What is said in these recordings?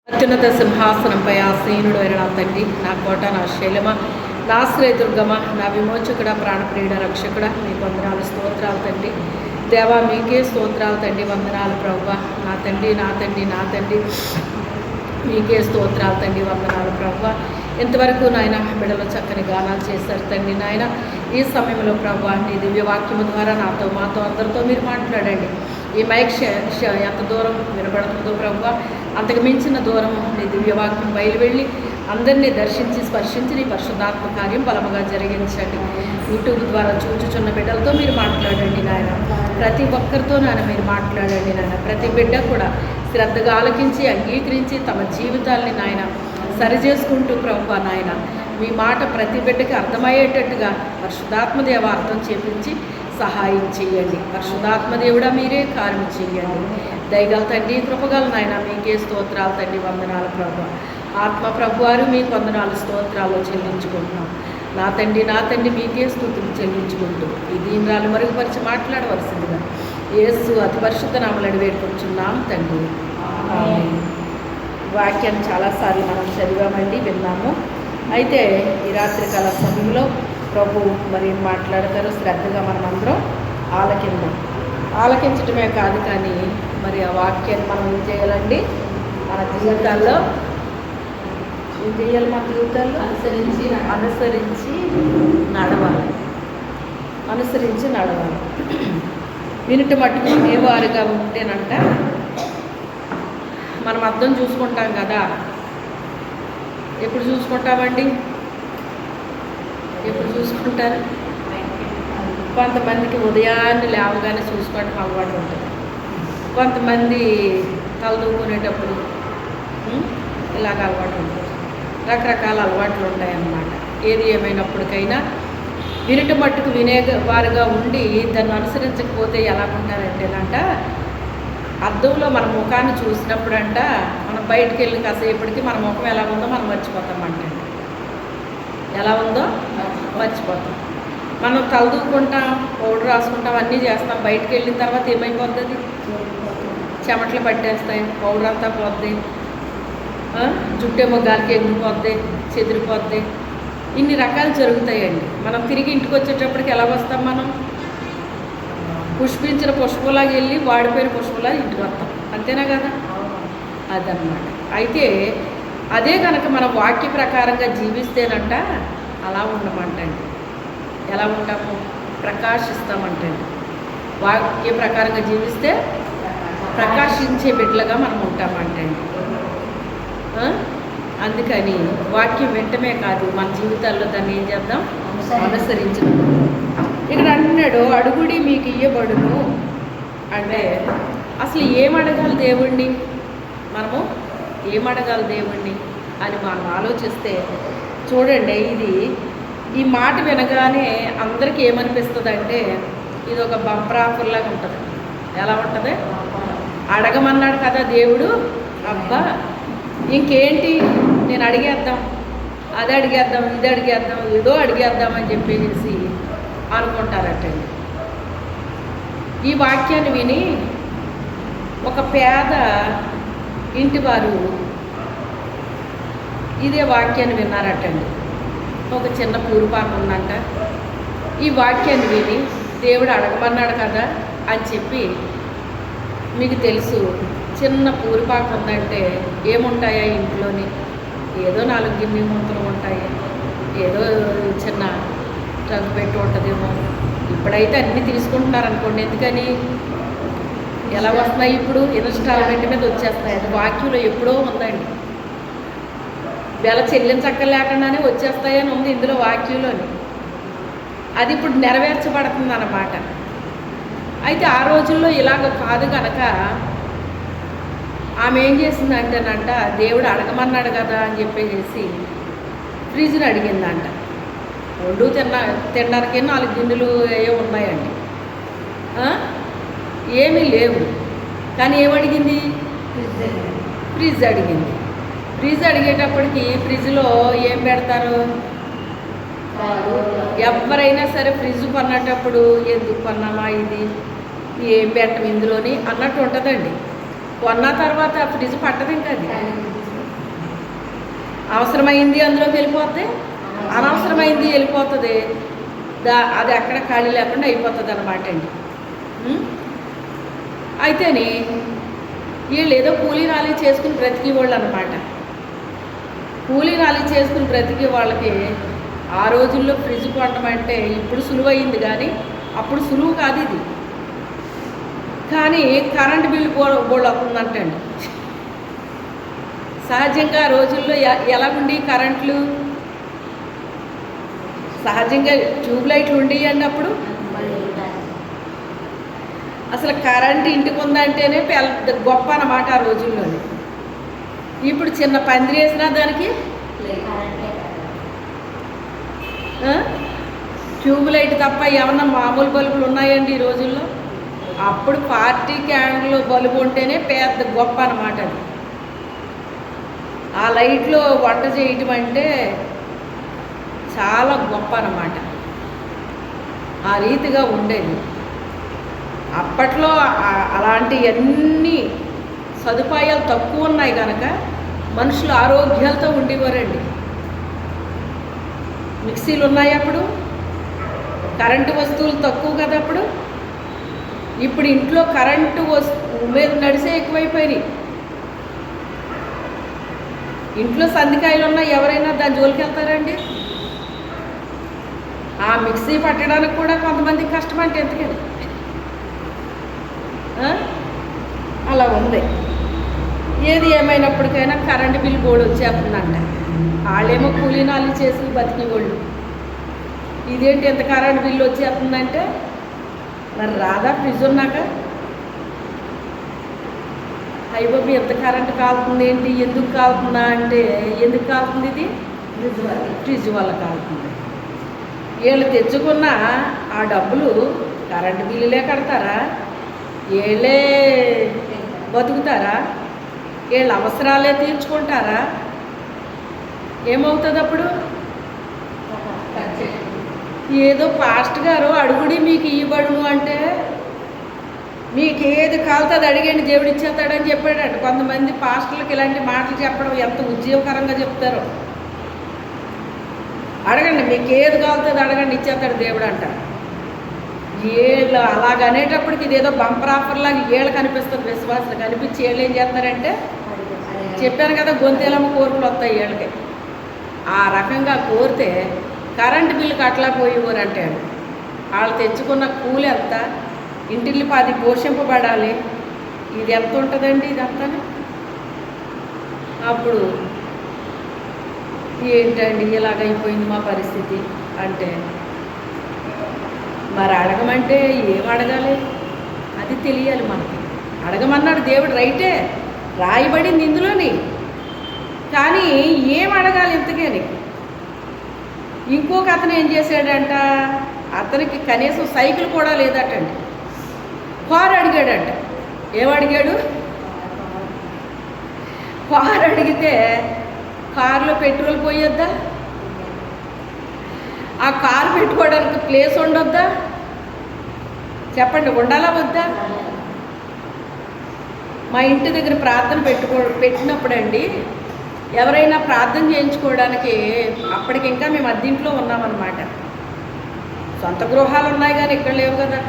అత్యున్నత సింహాసనంపై ఆసీనుడు అయిన నా తండ్రి, నా కోట, నా శైలమ, నా శ్రేదుర్గమ, నా విమోచకుడ, ప్రాణప్రియుడ, రక్షకుడ, మీకు వందనాలు, స్తోత్రాలు తండ్రి. దేవా, మీకే స్తోత్రాలు తండ్రి, వందనాలు ప్రభువా. నా తండ్రి, నా తండ్రి, నా తండ్రి, మీకే స్తోత్రాలు తండ్రి, వందనాలు ప్రభువా. ఇంతవరకు నాయన బిడ్డలు చక్కని గానాలు చేశారు తండ్రి. నాయన ఈ సమయంలో ప్రభువా, నీ దివ్యవాక్యము ద్వారా నాతో, మాతో, అందరితో మీరు మాట్లాడండి. ఈ మైక్ ఎంత దూరం వినబడుతుందో ప్రభువా, అంతకు మించిన దూరం నీ దివ్యవాక్యం బయలువెళ్ళి అందరినీ దర్శించి స్పర్శించి నీ పరిశుద్ధాత్మ కార్యం బలముగా జరిగించండి. యూట్యూబ్ ద్వారా చూచుచున్న బిడ్డలతో మీరు మాట్లాడండి నాయన. ప్రతి ఒక్కరితో నాయన మీరు మాట్లాడండి నాయన. ప్రతి బిడ్డ కూడా శ్రద్ధగా ఆలకించి అంగీకరించి తమ జీవితాల్ని నాయన సరిచేసుకుంటూ ప్రభువా నాయన మీ మాట ప్రతి బిడ్డకి అర్థమయ్యేటట్టుగా పరిశుద్ధాత్మదేవ అర్థం చేపించి సహాయం చేయండి. పరిశుద్ధాత్మదేవుడా, మీరే కార్యం చేయండి. దయగల తండ్రి, కృపగల నాయన, మీకే స్తోత్రాలు తండ్రి, వందనాలు ప్రభువా. ఆత్మ ప్రభువారు మీకు వందనాలు, స్తోత్రాలు చెల్లించుకుంటున్నాం. నా తండ్రి, నా తండ్రి, మీకే స్తుతులు చెల్లించుకుంటూ ఈ దీనిరాలు మరుగుపరిచి మాట్లాడవలసిందిగా యేసు అతి పరిశుద్ధ నామములో వేడుకొంచున్నాం తండ్రి. వాక్యాన్ని చాలాసార్లు మనం చదివామండి, విన్నాము. అయితే ఈ రాత్రికాల సమయంలో ప్రభు మరి మాట్లాడతారు, శ్రద్ధగా మనం అందరం ఆలకించటమే కాదు కానీ మరి ఆ వాక్యాన్ని మనం ఏం చేయాలండి, మన జీవితాల్లో ఏం చేయాలి, మన జీవితాల్లో అనుసరించి నడవాలి. వినుట మట్టుకు వినేవారుగా ఉంటేనంట మనం అర్థం చూసుకుంటాం కదా. ఎప్పుడు చూసుకుంటామండి? ఎప్పుడు చూసుకుంటారు? కొంతమందికి ఉదయాన్నే లేవగానే చూసుకోవడం అలవాటు ఉంటుంది. కొంతమంది తలదూకునేటప్పుడు ఇలాగ అలవాటు ఉంటుంది. రకరకాల అలవాట్లు ఉంటాయన్నమాట. ఏది ఏమైనప్పటికైనా వినుట మట్టుకు వినేవారుగా ఉండి దాన్ని అనుసరించకపోతే ఎలా ఉంటారంటేనంట, అద్దంలో మన ముఖాన్ని చూసినప్పుడంట మనం బయటికి వెళ్ళి కాసేపటికి మన ముఖం ఎలా ఉందో మనం మర్చిపోతామంట. ఎలా ఉందో మర్చిపోతాం. మనం తలదూకుంటాం, పౌడర్ రాసుకుంటాం, అన్నీ చేస్తాం. బయటికి వెళ్ళిన తర్వాత ఏమైపోతుంది? చెమటలు పట్టేస్తాయి, పౌడర్ అంతా పోద్ది, జుట్టేమో గాలికి ఎగిరిపోద్ది, చెదిరిపోద్ది. ఇన్ని రకాలు జరుగుతాయండి. మనం తిరిగి ఇంటికి వచ్చేటప్పటికి ఎలా వస్తాం? మనం పుష్పించిన పుష్పంలాగా వెళ్ళి వాడిపోయిన పుష్పంలాగా ఇంటికి వస్తాం. అంతేనా కదా? అదన్నమాట. అయితే అదే కనుక మనం వాక్య ప్రకారంగా జీవిస్తేనంట అలా ఉండమంటండి. ఎలా ఉంటాము? ప్రకాశిస్తామంటండి. వాక్య ప్రకారంగా జీవిస్తే ప్రకాశించే బిడ్డలుగా మనం ఉంటామంటండి. అందుకని వాక్యం వెంటనే కాదు, మన జీవితాల్లో దాన్ని ఏం చేద్దాం? అనుసరించడం. ఇక్కడ అంటున్నాడు, అడుగుడి మీకు ఇయ్యబడును అంటే అసలు ఏమడగాలి దేవుణ్ణి? మనము ఏమడగాలి దేవుణ్ణి అని మనం ఆలోచిస్తే చూడండి, ఈ మాట వినగానే అందరికీ ఏమనిపిస్తుంది అంటే ఇది ఒక బంపర్ ఆఫర్లాగా ఉంటుంది. ఎలా ఉంటుంది? అడగమన్నాడు కదా దేవుడు, అబ్బా ఇంకేంటి నేను అడిగేద్దాం, అది అడిగేద్దాం, ఇది అడిగేద్దాం, ఏదో అడిగేద్దామని చెప్పేసి అనుకుంటారటండి. ఈ వాక్యాన్ని విని ఒక పేద ఇంటి వారు ఇదే వాక్యాన్ని విన్నారటండి. ఒక చిన్న పూరుపాక ఉందంట. ఈ వాక్యాన్ని విని దేవుడు అడగమన్నాడు కదా అని చెప్పి, మీకు తెలుసు చిన్న పూరిపాక ఉందంటే ఏముంటాయా ఇంట్లోని? ఏదో 4 గిన్నె ముంతలు ఉంటాయి, ఏదో చిన్న ట్రంక్ పెట్టి ఉంటుందేమో. ఇప్పుడైతే అన్నీ తీసుకుంటున్నారు అనుకోండి. ఎందుకని? ఎలా వస్తున్నాయి ఇప్పుడు? ఇన్స్టాల్మెంట్ మీద వచ్చేస్తాయి. అది వాక్యంలో ఎప్పుడో ఉందండి. వెల చెల్లించక్కర్లేకుండానే వచ్చేస్తాయని ఉంది ఇందులో వాక్యంలోని. అది ఇప్పుడు నెరవేర్చబడుతుంది అన్నమాట. అయితే ఆ రోజుల్లో ఇలాగ కాదు కనుక ఆమె ఏం చేసిందంటేనంట, దేవుడు అడగమన్నాడు కదా అని చెప్పేసి ఫ్రిడ్జ్ని అడిగిందంట. తినడానికి 4 గిన్నెలు ఏవో ఉన్నాయండి, ఏమీ లేవు. కానీ ఏమడిగింది? ఫ్రిడ్జ్ అడిగింది. ఫ్రిడ్జ్ అడిగేటప్పటికి ఫ్రిడ్జ్లో ఏం పెడతారు? ఎవరైనా సరే ఫ్రిడ్జ్ కొన్నటప్పుడు ఎందుకు కొన్నామా, ఇది ఏం పెట్టం ఇందులోని అన్నట్టు ఉంటుందండి. కొన్న తర్వాత ఫ్రిడ్జ్ పట్టదు. ఇంకా అది అవసరమైంది అందులోకి వెళ్ళిపోతే అనవసరమైంది వెళ్ళిపోతుంది. అది అక్కడ ఖాళీ లేకుండా అయిపోతుంది అన్నమాట అండి. అయితేనే వీళ్ళు ఏదో కూలీ నాలి చేసుకుని బ్రతికి వాళ్ళు అనమాట. కూలీ నాలి చేసుకుని బ్రతికే వాళ్ళకి ఆ రోజుల్లో ఫ్రిడ్జ్ కొనడం అంటే ఇప్పుడు సులువైంది, కానీ అప్పుడు సులువు కాదు ఇది. కానీ కరెంటు బిల్లు బోళ్ళు అవుతుందంటండి. సహజంగా ఆ రోజుల్లో ఎలా ఉండి కరెంట్లు, సహజంగా ట్యూబ్ లైట్లు ఉండేయండి అప్పుడు. అసలు కరెంట్ ఇంటికి ఉందంటేనే పెద్ద గొప్ప అన్నమాట ఆ రోజుల్లోనే. ఇప్పుడు చిన్న పందిరి వేసినా దానికి ట్యూబ్ లైట్ తప్ప ఏమన్నా మామూలు బల్బులు ఉన్నాయండి ఈ రోజుల్లో? అప్పుడు పార్టీ క్యాండిల్ బల్బు ఉంటేనే పెద్ద గొప్ప అన్నమాట అది. ఆ లైట్లో వంట చేయటం అంటే చాలా గొప్ప అన్నమాట. ఆ రీతిగా ఉండేది అప్పట్లో. అలాంటి అన్ని సదుపాయాలు తక్కువ ఉన్నాయి కనుక మనుషులు ఆరోగ్యాలతో ఉండేవారండి. మిక్సీలు ఉన్నాయి అప్పుడు, కరెంటు వస్తువులు తక్కువ కదా అప్పుడు. ఇప్పుడు ఇంట్లో కరెంటు మీద నడిసే ఎక్కువైపోయినాయి. ఇంట్లో సందికాయలు ఉన్నా ఎవరైనా దాని జోలికి వెళ్తారండి? ఆ మిక్సీ పట్టడానికి కూడా కొంతమందికి కష్టం అంటే ఎందుకని అలా ఉంది. ఏది ఏమైనప్పటికైనా కరెంటు బిల్లు బోర్డు వచ్చేస్తుందంట. వాళ్ళేమో కూలీనాలు చేసి బతికేవాళ్ళు. ఇదేంటి ఎంత కరెంటు బిల్లు వచ్చేస్తుందంటే, మరి రాదా ఫ్రిడ్జ్ ఉన్నాక? అయ్యబాబు ఎంత కరెంటు కాలుతుంది ఏంటి, ఎందుకు కాలుతుందా అంటే, ఎందుకు కాలుతుంది ఇది? ఫ్రిడ్జ్ వల్ల కాలుతుంది. వీళ్ళు తెచ్చుకున్న ఆ డబ్బులు కరెంటు బిల్లులే కడతారా? వీళ్ళే బతుకుతారా? వీళ్ళ అవసరాలే తీర్చుకుంటారా? ఏమవుతుంది అప్పుడు? ఏదో పాస్ట్ గారు అడుగుడి మీకు ఇవ్వబడును అంటే, మీకు ఏది కాలుతుంది అడిగండి దేవుడు ఇచ్చేస్తాడని చెప్పాడంట. కొంతమంది పాస్టర్లకు ఇలాంటి మాటలు చెప్పడం ఎంత ఉద్యోగకరంగా చెప్తారో. అడగండి, మీకు ఏది కాలుతుంది అడగండి ఇచ్చేస్తాడు దేవుడు అంట. వీళ్ళు అలాగనేటప్పటికి ఇదేదో బంపర్ ఆఫర్లాగా వీళ్ళు కనిపిస్తుంది. విశ్వాసాలు కనిపించి వీళ్ళు ఏం చేస్తారంటే, చెప్పాను కదా గొంతేలమ్మ కోరికలు వస్తాయి వీళ్ళకి. ఆ రకంగా కోరితే కరెంటు బిల్లు కట్టలేకపోయేవారు అంటే వాళ్ళు తెచ్చుకున్న కూలి ఎంత, ఇంటిల్లి 10 పోషింపబడాలి. ఇది ఎంత ఉంటుందండి ఇదంతా? అప్పుడు ఏంటండి ఇలాగైపోయింది మా పరిస్థితి అంటే, మరి అడగమంటే ఏం అడగాలి అది తెలియాలి మనకి. అడగమన్నాడు దేవుడు, రైటే, రాయబడింది ఇందులోని. కానీ ఏం అడగాలి ఇంతకని? ఇంకొక అతను ఏం చేశాడంట, అతనికి కనీసం సైకిల్ కూడా లేదటండి. కారు అడిగాడంట. ఏమడిగాడు? కారు అడిగితే కారులో పెట్రోల్ పోయొద్దా? ఆ కారు పెట్టుకోవడానికి ప్లేస్ ఉండొద్దా? చెప్పండి, ఉండాలా వద్దా? మా ఇంటి దగ్గర ప్రార్థన పెట్టినప్పుడండి, ఎవరైనా ప్రార్థన చేయించుకోవడానికి అప్పటికి ఇంకా మేము అద్దెంట్లో ఉన్నామన్నమాట. సొంత గృహాలు ఉన్నాయి కానీ ఇక్కడ లేవు కదా,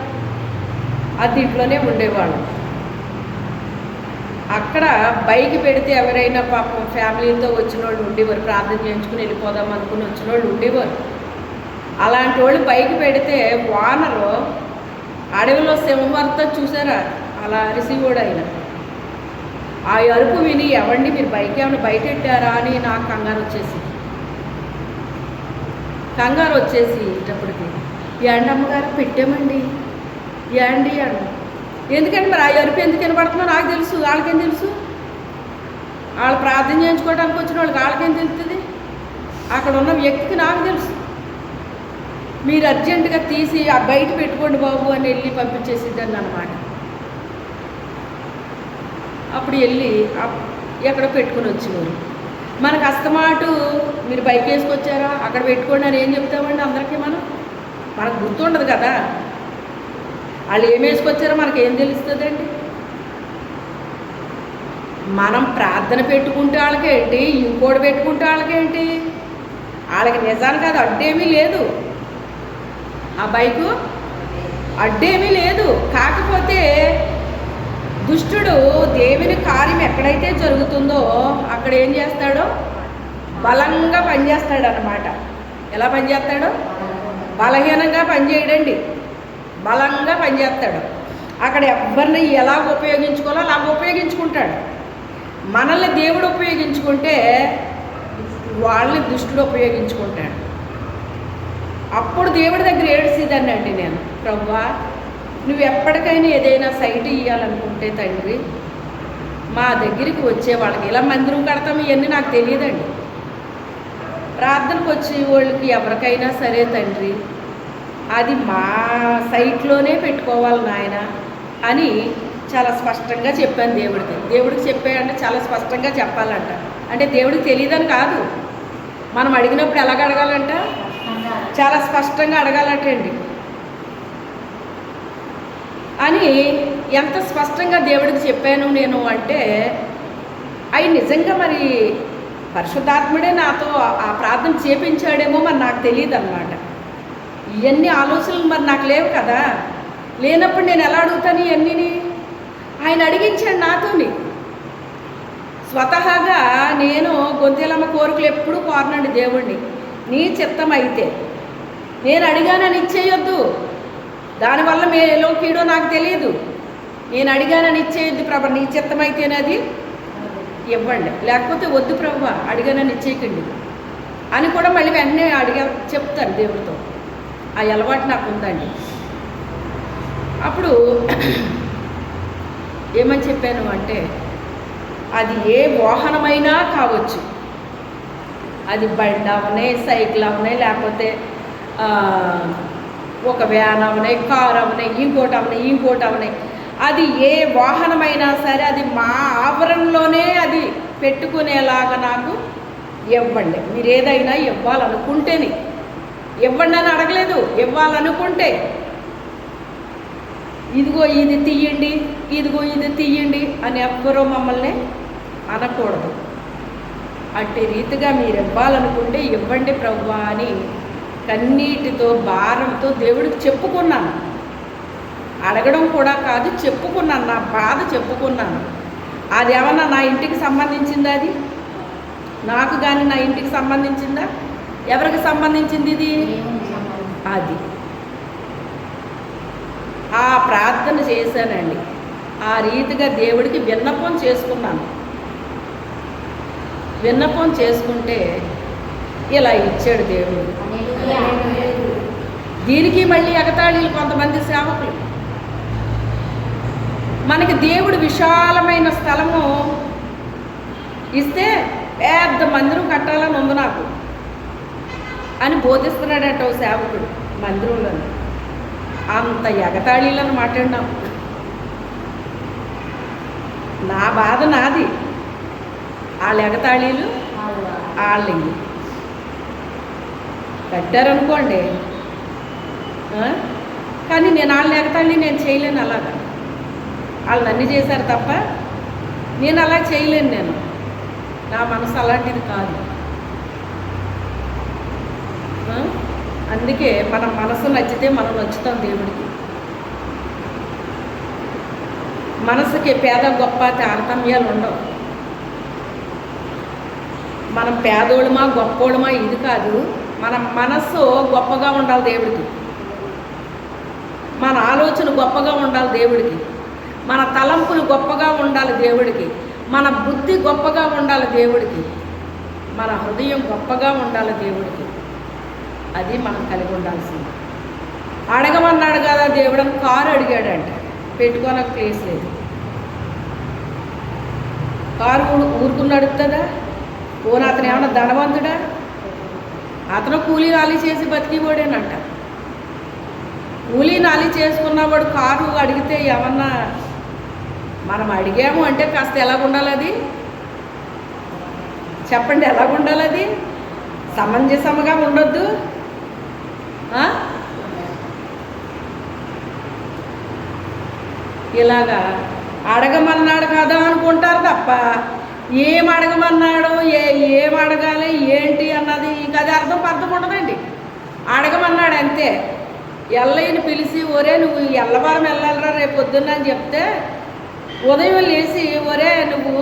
అద్దెంట్లోనే ఉండేవాళ్ళం. అక్కడ బైక్ పెడితే ఎవరైనా పాపం ఫ్యామిలీతో వచ్చిన వాళ్ళు ఉండేవారు, ప్రార్థన చేయించుకుని వెళ్ళిపోదాం అనుకుని వచ్చిన వాళ్ళు ఉండేవారు. అలాంటి వాళ్ళు బైక్ పెడితే వానరు అడవిలో సింహవార్త చూసారా, అలా అరిసివాడు ఆయన. ఆ అరుపు విని ఎవండి మీరు బైక్ ఏమైనా బయట పెట్టారా అని నాకు కంగారు వచ్చేసి ఇటప్పటికి, ఏండి అమ్మగారు పెట్టామండి, ఏండి అండి. ఎందుకంటే మరి ఆ అరుపు ఎందుకు వినపడుతుందో నాకు తెలుసు, వాళ్ళకేం తెలుసు? వాళ్ళు ప్రార్థన చేయించుకోవడానికి వచ్చిన వాళ్ళకి వాళ్ళకేం తెలుస్తుంది? అక్కడ ఉన్న వ్యక్తికి నాకు తెలుసు. మీరు అర్జెంటుగా తీసి ఆ బయట పెట్టుకోండి బాబు అని వెళ్ళి పంపించేసిద్దాన్ని అన్నమాట. అప్పుడు వెళ్ళి ఎక్కడో పెట్టుకుని వచ్చేవారు. మనకు అస్తమాటు మీరు బైక్ వేసుకొచ్చారా అక్కడ పెట్టుకోండి అని ఏం చెప్తామండి అందరికీ? మనకు గుర్తుండదు కదా, వాళ్ళు ఏం వేసుకొచ్చారో మనకేం తెలుస్తుందండి? మనం ప్రార్థన పెట్టుకుంటే వాళ్ళకేంటి, ఇంకోటి పెట్టుకుంటే వాళ్ళకేంటి? వాళ్ళకి నిజానికి అది అడ్డేమీ లేదు, ఆ బైకు అడ్డేమీ లేదు. కాకపోతే దుష్టుడు దేవుని కార్యం ఎక్కడైతే జరుగుతుందో అక్కడ ఏం చేస్తాడో బలంగా పనిచేస్తాడు అన్నమాట. ఎలా పనిచేస్తాడో? బలహీనంగా పనిచేయడండి, బలంగా పనిచేస్తాడు. అక్కడ ఎవరిని ఎలా ఉపయోగించుకోవాలో అలా ఉపయోగించుకుంటాడు. మనల్ని దేవుడు ఉపయోగించుకుంటే వాళ్ళని దుష్టుడు ఉపయోగించుకుంటాడు. అప్పుడు దేవుడి దగ్గర ఏడ్చేదాన్నండి నేను, ప్రభువా నువ్వు ఎప్పటికైనా ఏదైనా సైట్ ఇవ్వాలనుకుంటే తండ్రి మా దగ్గరికి వచ్చే వాళ్ళకి, ఇలా మందిరం కడతాం ఇవన్నీ నాకు తెలియదండి, ప్రార్థనకు వచ్చే వాళ్ళకి ఎవరికైనా సరే తండ్రి అది మా సైట్లోనే పెట్టుకోవాలి నాయన అని చాలా స్పష్టంగా చెప్పాను దేవుడికి. దేవుడికి చెప్పాడంటే చాలా స్పష్టంగా చెప్పాలంట. అంటే దేవుడికి తెలియదని కాదు, మనం అడిగినప్పుడు ఎలాగ అడగాలంట, చాలా స్పష్టంగా అడగాలటండి. అని ఎంత స్పష్టంగా దేవుడికి చెప్పాను నేను అంటే, అవి నిజంగా మరి పరిశుద్ధాత్ముడే నాతో ఆ ప్రార్థన చేపించాడేమో మరి నాకు తెలియదు అన్నమాట. ఇవన్నీ ఆలోచనలు మరి నాకు లేవు కదా, లేనప్పుడు నేను ఎలా అడుగుతాను ఇవన్నీని? ఆయన అడిగించాడు నాతోని. స్వతహాగా నేను గొంతెలమ్మ కోరికలు ఎప్పుడూ కోరనండి దేవుడిని, నీ చిత్తం అయితే. నేను అడిగానని ఇచ్చేయొద్దు, దానివల్ల మేలో కీడో నాకు తెలియదు. నేను అడిగానని ఇచ్చేయొద్దు ప్రభు, నీ చిత్తం అయితేనది ఇవ్వండి, లేకపోతే వద్దు ప్రభు అడిగానని ఇచ్చేయకండి అని కూడా మళ్ళీ వెంటనే చెప్తాను దేవుడితో. ఆ అలవాటు నాకు ఉందండి. అప్పుడు ఏమని చెప్పాను అంటే, అది ఏ వాహనమైనా కావచ్చు, అది బండి అవనే, సైకిల్ అవనే, లేకపోతే ఒక వ్యాన్ అవనే, కారు అవనే, ఇంకోటి అవనే, అది ఏ వాహనమైనా సరే అది మా ఆవరణలోనే అది పెట్టుకునేలాగా నాకు ఇవ్వండి. మీరు ఏదైనా ఇవ్వాలనుకుంటేనే ఇవ్వండి అని అడగలేదు, ఇవ్వాలనుకుంటే ఇదిగో ఇది తీయండి, ఇదిగో ఇది తీయండి అని ఎవ్వరూ మమ్మల్ని అనకూడదు. అట్టి రీతిగా మీరు ఇవ్వాలనుకుంటే ఇవ్వండి ప్రభువా అని కన్నీటితో భారంతో దేవుడికి చెప్పుకున్నాను. అడగడం కూడా కాదు, చెప్పుకున్నాను, నా బాధ చెప్పుకున్నాను. అది ఏమన్నా నా ఇంటికి సంబంధించిందా? అది నాకు కానీ నా ఇంటికి సంబంధించిందా? ఎవరికి సంబంధించింది ఇది? అది ఆ ప్రార్థన చేశానండి. ఆ రీతిగా దేవుడికి విన్నపం చేసుకున్నాను. విన్నపం చేసుకుంటే ఇలా ఇచ్చాడు దేవుడు. దీనికి మళ్ళీ ఎగతాళీలు కొంతమంది సేవకులు. మనకి దేవుడు విశాలమైన స్థలము ఇస్తే పెద్ద మందిరం కట్టాలని ఉంది నాకు అని బోధిస్తున్నాడంట ఓ సేవకుడు మందిరంలో. అంత ఎగతాళీలను మాట్లాడినాం. నా బాధ నాది, వాళ్ళ ఎగతాళీలు వాళ్ళవి. కట్టారనుకోండి, కానీ నేను వాళ్ళ ఎగతాళి నేను చేయలేను. అలాగా వాళ్ళు నన్ను చేశారు తప్ప నేను అలా చేయలేను. నేను నా మనసు అలాంటిది కాదు. అందుకే మన మనసు నచ్చితే మనం నచ్చుతాం దేవుడికి. మనసుకి పేద గొప్ప తారతమ్యాలు ఉండవు. మనం పేదోళ్ళమా గొప్పోళ్ళమా ఇది కాదు, మన మనస్సు గొప్పగా ఉండాలి దేవుడికి, మన ఆలోచన గొప్పగా ఉండాలి దేవుడికి, మన తలంపులు గొప్పగా ఉండాలి దేవుడికి, మన బుద్ధి గొప్పగా ఉండాలి దేవుడికి, మన హృదయం గొప్పగా ఉండాలి దేవుడికి. అది మనం కలిగి ఉండాల్సింది. అడగమన్నాడు కదా దేవుడు, కారు అడిగాడంట, పెట్టుకోనకు ప్లేస్ లేదు. కారు ఊరుకుని నడుపుతుందా? పోనీ అతను ఏమన్నా ధనవంతుడా? అతను కూలీ నాలి చేసి బతికిపోడేనంట. కూలీ నాలి చేసుకున్నవాడు కారు అడిగితే ఏమన్నా మనం అడిగాము అంటే కాస్త ఎలాగుండాలి అది? చెప్పండి, ఎలాగుండాలి అది? సమంజసంగా ఉండొద్దు. ఇలాగా అడగమన్నాడు కదా అనుకుంటారు తప్ప ఏం అడగమన్నాడు, ఏం అడగాలి ఏంటి అన్నది ఇంకా అది అర్థం ఉండదండి. అడగమన్నాడు అంతే. ఎల్లయ్యని పిలిచి, ఒరే నువ్వు ఎల్లవారం వెళ్ళాలరా రేపు పొద్దున్న అని చెప్తే, ఉదయం లేచి ఒరే నువ్వు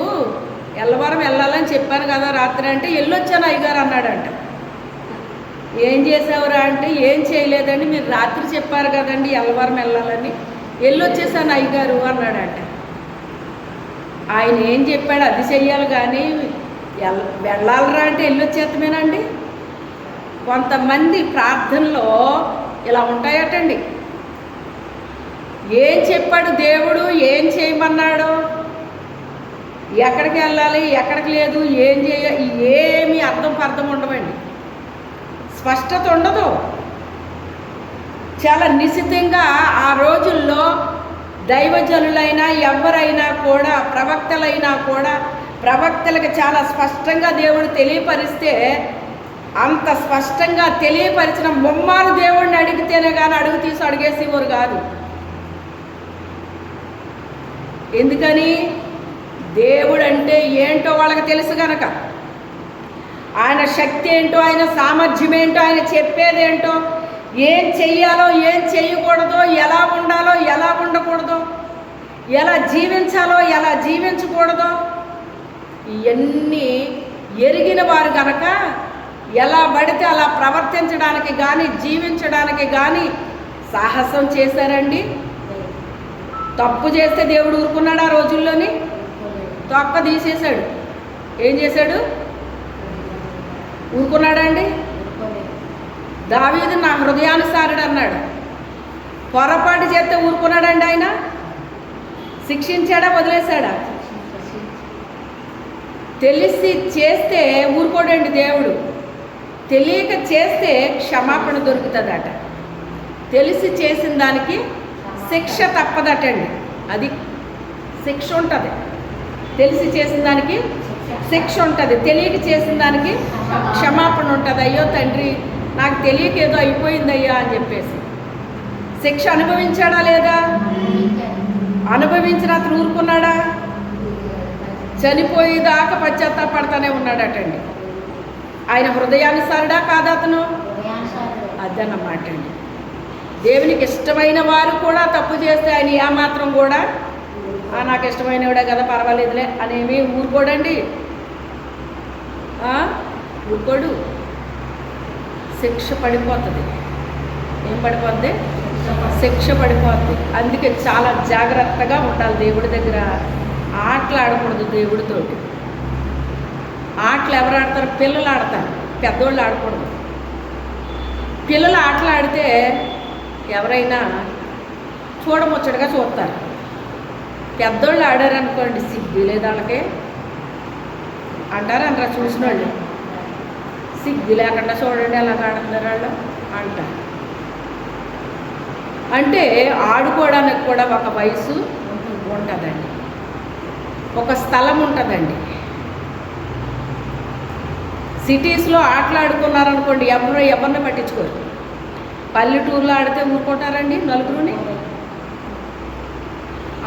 ఎల్లవారం వెళ్ళాలని చెప్పాను కదా రాత్రి అంటే, వెళ్ళొచ్చాను అయ్యగారు అన్నాడంట. ఏం చేసావురా అంటే, ఏం చేయలేదండి, మీరు రాత్రి చెప్పారు కదండి ఎల్లవారం వెళ్ళాలని, వెళ్ళొచ్చేసాను అయ్యగారు అన్నాడంట. ఆయన ఏం చెప్పాడు అది చెయ్యాలి కానీ వెళ్ళాలరా అంటే వెళ్ళొచ్చేతమేనండి. కొంతమంది ప్రార్థనలో ఇలా ఉంటాయటండి. ఏం చెప్పాడు దేవుడు, ఏం చేయమన్నాడు, ఎక్కడికి వెళ్ళాలి ఎక్కడికి లేదు, ఏం ఏమీ అర్థం ఉండవండి. స్పష్టత ఉండదు. చాలా నిశ్చితంగా ఆ రోజుల్లో దైవజనులైనా ఎవరైనా కూడా ప్రవక్తలైనా కూడా ప్రవక్తలకు చాలా స్పష్టంగా దేవుడు తెలియపరిస్తే అంత స్పష్టంగా తెలియపరిచిన ముమ్మారు దేవుడిని అడిగితేనే కానీ అడుగు తీసి అడిగేసేవారు కాదు. ఎందుకని? దేవుడు అంటే ఏంటో వాళ్ళకి తెలుసు కనుక, ఆయన శక్తి ఏంటో, ఆయన సామర్థ్యం ఏంటో, ఆయన చెప్పేదేంటో, ఏం చెయ్యాలో ఏం చేయకూడదో, ఎలా ఉండాలో ఎలా ఉండకూడదో, ఎలా జీవించాలో ఎలా జీవించకూడదో ఇవన్నీ ఎరిగిన వారు కనుక ఎలా పడితే అలా ప్రవర్తించడానికి కానీ జీవించడానికి కానీ సాహసం చేశారండి. తప్పు చేస్తే దేవుడు ఊరుకున్నాడు ఆ రోజుల్లోని? తొక్క తీసేశాడు. ఏం చేశాడు? ఊరుకున్నాడండి? దావీదు నా హృదయానుసారుడు అన్నాడు. పొరపాటు చేస్తే ఊరుకున్నాడండి ఆయన? శిక్షించాడా వదిలేశాడా? తెలిసి చేస్తే ఊరుకోడండి దేవుడు. తెలియక చేస్తే క్షమాపణ దొరుకుతుందట. తెలిసి చేసిన దానికి శిక్ష తప్పదటండి. అది శిక్ష ఉంటుంది. తెలిసి చేసిన దానికి శిక్ష ఉంటుంది, తెలియక చేసిన దానికి క్షమాపణ ఉంటుంది. అయ్యో తండ్రి నాకు తెలియక ఏదో అయిపోయిందయ్యా అని చెప్పేసి శిక్ష అనుభవించాడా లేదా? అనుభవించిన అతను ఊరుకున్నాడా? చనిపోయేదాకా పశ్చాత్తాపడతానే ఉన్నాడటండి. ఆయన హృదయానుసారుడా కాదా అతను? అదన్నమాట అండి. దేవునికి ఇష్టమైన వారు కూడా తప్పు చేస్తే ఆయన ఏమాత్రం కూడా నాకు ఇష్టమైనవిడే కదా పర్వాలేదులే అనేవి ఊరుకోడండి. ఊరుకోడు. శిక్ష పడిపోతుంది. ఏం పడిపోద్ది? శిక్ష పడిపోద్ది. అందుకే చాలా జాగ్రత్తగా ఉండాలి. దేవుడి దగ్గర ఆటలు ఆడకూడదు. దేవుడితోటి ఆటలు ఎవరు ఆడతారు? పిల్లలు ఆడతారు, పెద్దోళ్ళు ఆడకూడదు. పిల్లలు ఆటలు ఆడితే ఎవరైనా చూడముచ్చటగా చూస్తారు. పెద్దోళ్ళు ఆడారనుకోండి, సిగ్గు లేదు వాళ్ళకి అంటారు. అంటారా చూసిన వాళ్ళు? సిగ్గు లేకుండా చూడండి ఎలా ఆడుతున్నారు వాళ్ళు అంటారు. అంటే ఆడుకోవడానికి కూడా ఒక వయసు ఉంటుందండి, ఒక స్థలం ఉంటుందండి. సిటీస్లో ఆటలు ఆడుకున్నారనుకోండి ఎవరిని పట్టించుకోరు. పల్లెటూరులో ఆడితే ఊరుకుంటారండి నలుగురుని.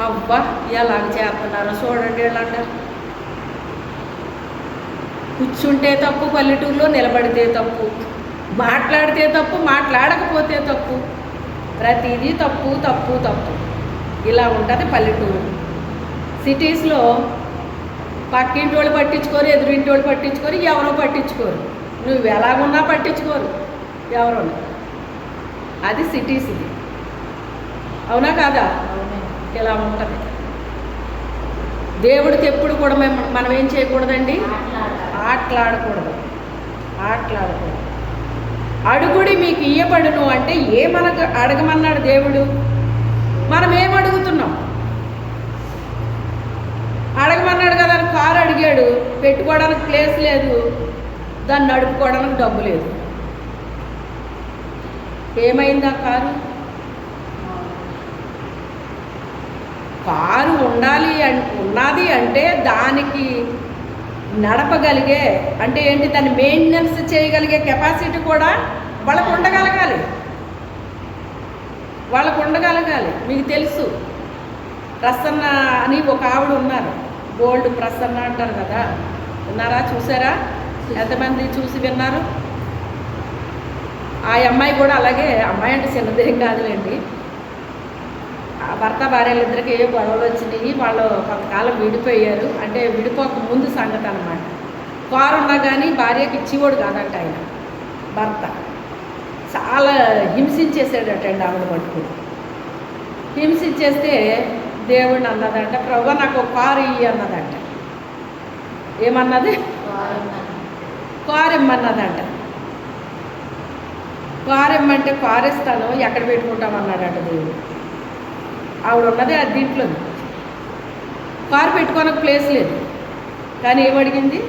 అబ్బా ఎలాగ చేస్తున్నారో చూడండి వీళ్ళు అంటారు. కూర్చుంటే తప్పు పల్లెటూరులో, నిలబడితే తప్పు, మాట్లాడితే తప్పు, మాట్లాడకపోతే తప్పు, ప్రతిదీ తప్పు తప్పు తప్పు. ఇలా ఉంటుంది పల్లెటూరు. సిటీస్లో పక్కింటి వాళ్ళు పట్టించుకోరు, ఎదురింటి వాళ్ళు పట్టించుకోరు, ఎవరో పట్టించుకోరు. నువ్వు ఎలాగున్నా పట్టించుకోరు ఎవరో. అది సిటీస్. ఇది అవునా కాదా? ఇలా ఉంటుంది. దేవుడికి ఎప్పుడు కూడా మనం ఏం చేయకూడదండి? ఆటలాడకూడదు. అడుగుడి మీకు ఇయ్యబడును అంటే ఏమనకు అడగమన్నాడు దేవుడు? మనం ఏం అడుగుతున్నాం? అడగమన్నాడు కదా. కారు అడిగాడు, పెట్టుకోవడానికి ప్లేస్ లేదు, దాన్ని నడుపుకోవడానికి డబ్బు లేదు. ఏమైంది ఆ కారు? కారు ఉన్నది అంటే దానికి నడపగలిగే అంటే ఏంటి, దాన్ని మెయింటెనెన్స్ చేయగలిగే కెపాసిటీ కూడా వాళ్ళకు ఉండగలగాలి. మీకు తెలుసు ప్రసన్న అని ఒక ఆవిడ ఉన్నారు, గోల్డ్ ప్రసన్న అంటారు కదా, విన్నారా? చూసారా? ఎంతమంది చూసి విన్నారు? ఆ అమ్మాయి కూడా అలాగే, అమ్మాయి అంటే చిన్నదేం కాదులేండి, ఆ భర్త భార్యలిద్దరికి ఏ గొడవలు వచ్చినాయి, వాళ్ళు కొంతకాలం విడిపోయారు. అంటే విడిపోక ముందు సంగతి అనమాట. కారు ఉన్నా కానీ భార్యకి ఇచ్చేవాడు కాదంట ఆయన భర్త. చాలా హింసించేసాడటండి ఆవిడ పట్టుకుని. హింసించేస్తే దేవుడిని అన్నదంట, ప్రభువా నాకు ఒక కారు ఇయ్యి అన్నదంట. ఏమన్నది? కారు ఇమ్మన్నదంట. కారు ఇమ్మంటే కారు ఇస్తాను, ఎక్కడ పెట్టుకుంటామన్నాడట దేవుడు. ఆవిడ ఉన్నది అది దీంట్లో, కారు పెట్టుకోనకు ప్లేస్ లేదు, కానీ ఏమడిగింది?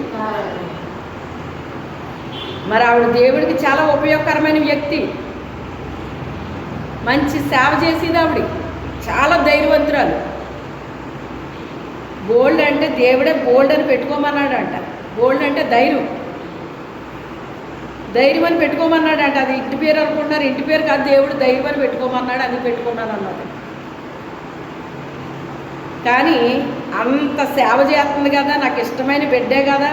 మరి ఆవిడ దేవుడికి చాలా ఉపయోగకరమైన వ్యక్తి, మంచి సేవ చేసేది ఆవిడ, చాలా ధైర్యవంతురాలు. గోల్డ్ అంటే దేవుడే గోల్డ్ అని పెట్టుకోమన్నాడంట. గోల్డ్ అంటే ధైర్యం, ధైర్యం అని పెట్టుకోమన్నాడంట. అది ఇంటి పేరు అనుకుంటున్నారు, ఇంటి పేరు కాదు, దేవుడు ధైర్యం అని పెట్టుకోమన్నాడు, అది పెట్టుకున్నాను అన్నది. కానీ అంత సేవ చేస్తుంది కదా, నాకు ఇష్టమైన బిడ్డే కదా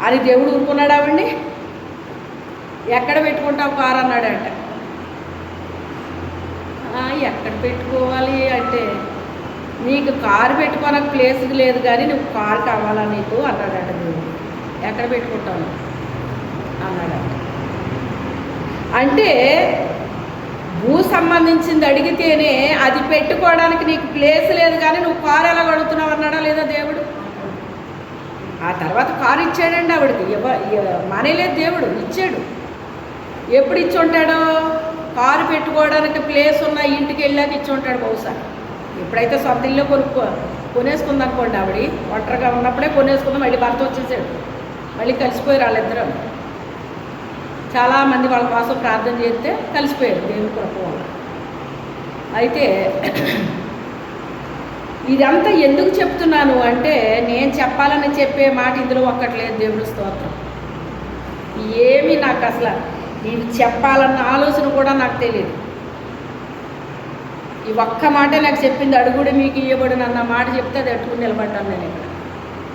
అని దేవుడు ఊరుకున్నాడు ఆవిడ్ని. ఎక్కడ పెట్టుకుంటావు కారు అన్నాడంట. ఎక్కడ పెట్టుకోవాలి అంటే, నీకు కారు పెట్టుకోనకు ప్లేస్ లేదు కానీ నువ్వు కారు కావాలా నీకు అన్నాడంట దేవుడు. ఎక్కడ పెట్టుకుంటాను అన్నాడంట. అంటే భూ సంబంధించింది అడిగితేనే అది పెట్టుకోవడానికి నీకు ప్లేస్ లేదు కానీ నువ్వు కారు ఎలా అడుగుతున్నావు అన్నాడా లేదా దేవుడు? ఆ తర్వాత కారు ఇచ్చాడండి ఆవిడకి. మానేలేదు, దేవుడు ఇచ్చాడు. ఎప్పుడు ఇచ్చి ఉంటాడో? కారు పెట్టుకోవడానికి ప్లేస్ ఉన్న ఇంటికి వెళ్ళాక ఇచ్చి ఉంటాడు బహుశా. ఎప్పుడైతే సొంత ఇల్లు కొనేసుకుంది అనుకోండి, ఆవిడ ఒంటరిగా ఉన్నప్పుడే కొనేసుకుందాం, మళ్ళీ భర్త వచ్చేసాడు, మళ్ళీ కలిసిపోయారు వాళ్ళిద్దరూ. చాలామంది వాళ్ళ కోసం ప్రార్థన చేస్తే కలిసిపోయారు దేవుని కృప వల్ల. అయితే ఇదంతా ఎందుకు చెప్తున్నాను అంటే, నేను చెప్పాలని చెప్పే మాట ఇందులో ఒక్కట్లేదు. దేవుడు స్తోత్రం. ఏమీ నాకు అసలు ఇది చెప్పాలన్న ఆలోచన కూడా నాకు తెలియదు. ఈ ఒక్క మాటే నాకు చెప్పింది, అడుగుడు మీకు ఇవ్వబడిన అన్న మాట చెప్తే అది అట్టుకుని నిలబడ్డాను నేను ఇక్కడ.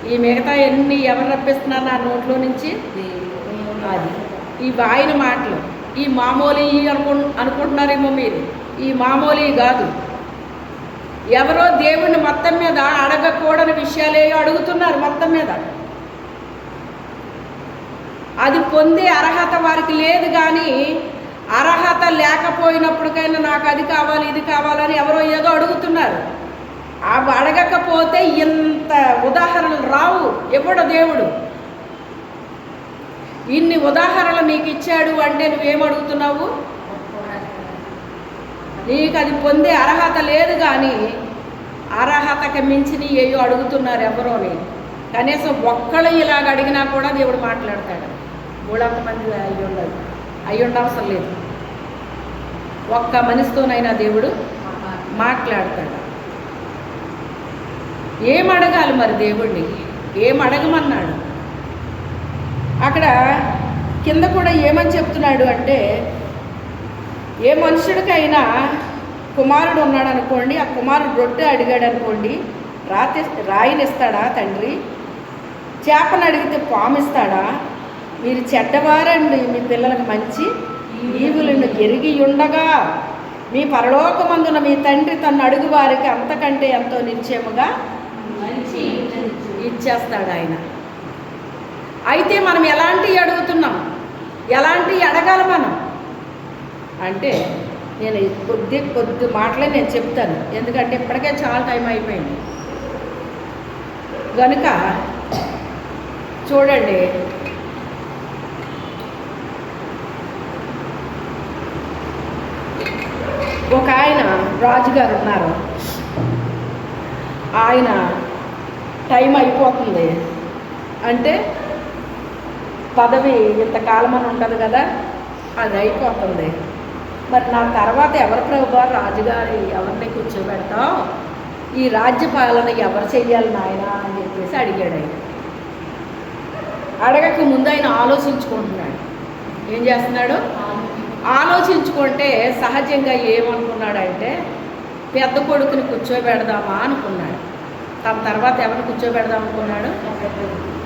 ఈ మిగతా ఎన్ని ఎవరు రప్పిస్తున్నారు నా నోట్లో నుంచి? అది ఈ వాయిన మాటలు, ఈ మామూలు అనుకుంటున్నారేమో మీరు, ఈ మామూలు కాదు. ఎవరో దేవుణ్ణి మొత్తం మీద అడగకూడని విషయాలే అడుగుతున్నారు మొత్తం మీద. అది పొందే అర్హత వారికి లేదు. కానీ అర్హత లేకపోయినప్పటికైనా నాకు అది కావాలి ఇది కావాలని ఎవరో ఏదో అడుగుతున్నారు. అవి అడగకపోతే ఇంత ఉదాహరణలు రావు. ఎవడో దేవుడు ఇన్ని ఉదాహరణలు నీకు ఇచ్చాడు అంటే నువ్వేం అడుగుతున్నావు? నీకు అది పొందే అర్హత లేదు. కానీ అర్హతకి మించిన ఏయో అడుగుతున్నారు ఎవరోని. కనీసం ఒక్కళ్ళు ఇలాగ అడిగినా కూడా దేవుడు మాట్లాడతాడు. మూడంతమంది అయ్యి ఉండవసరం లేదు. ఒక్క మనిషితోనైనా దేవుడు మాట్లాడతాడు. ఏం అడగాలి మరి దేవుడిని? ఏం అడగమన్నాడు? అక్కడ కింద కూడా ఏమని చెప్తున్నాడు అంటే, ఏ మనుషుడికైనా కుమారుడు ఉన్నాడు అనుకోండి, ఆ కుమారుడు రొట్టె అడిగాడు అనుకోండి, రాయినిస్తాడా తండ్రి? చేపను అడిగితే పామిస్తాడా? మీరు చెడ్డవారండి మీ పిల్లలకు మంచి ఈవులను ఎరిగి ఉండగా మీ పరలోకమందున మీ తండ్రి తను అడుగు వారికి అంతకంటే ఎంతో నిశ్చయముగా మంచి ఇచ్చేస్తాడు ఆయన. అయితే మనం ఎలాంటివి అడుగుతున్నాం? ఎలాంటివి అడగాలి మనం అంటే, నేను కొద్ది మాటలే నేను చెప్తాను, ఎందుకంటే ఇప్పటికే చాలా టైం అయిపోయింది కనుక. చూడండి, ఒక ఆయన రాజుగారు ఉన్నారు. ఆయన టైం అయిపోతుంది అంటే, పదవి ఇంతకాలం అని ఉంటుంది కదా, అది అయిపోతుంది. మరి నా తర్వాత ఎవరు ప్రభువా రాజుగారి ఎవరిని కూర్చోబెడతాం, ఈ రాజ్య పాలన ఎవరు చెయ్యాలి నాయన అని చెప్పేసి అడిగాడు. ఆయన అడగక ముందు ఆయన ఆలోచించుకుంటున్నాడు. ఏం చేస్తున్నాడు? ఆలోచించుకుంటే సహజంగా ఏమనుకున్నాడంటే, పెద్ద కొడుకుని కూర్చోబెడదామా అనుకున్నాడు. తన తర్వాత ఎవరిని కూర్చోబెడదాం అనుకున్నాడు?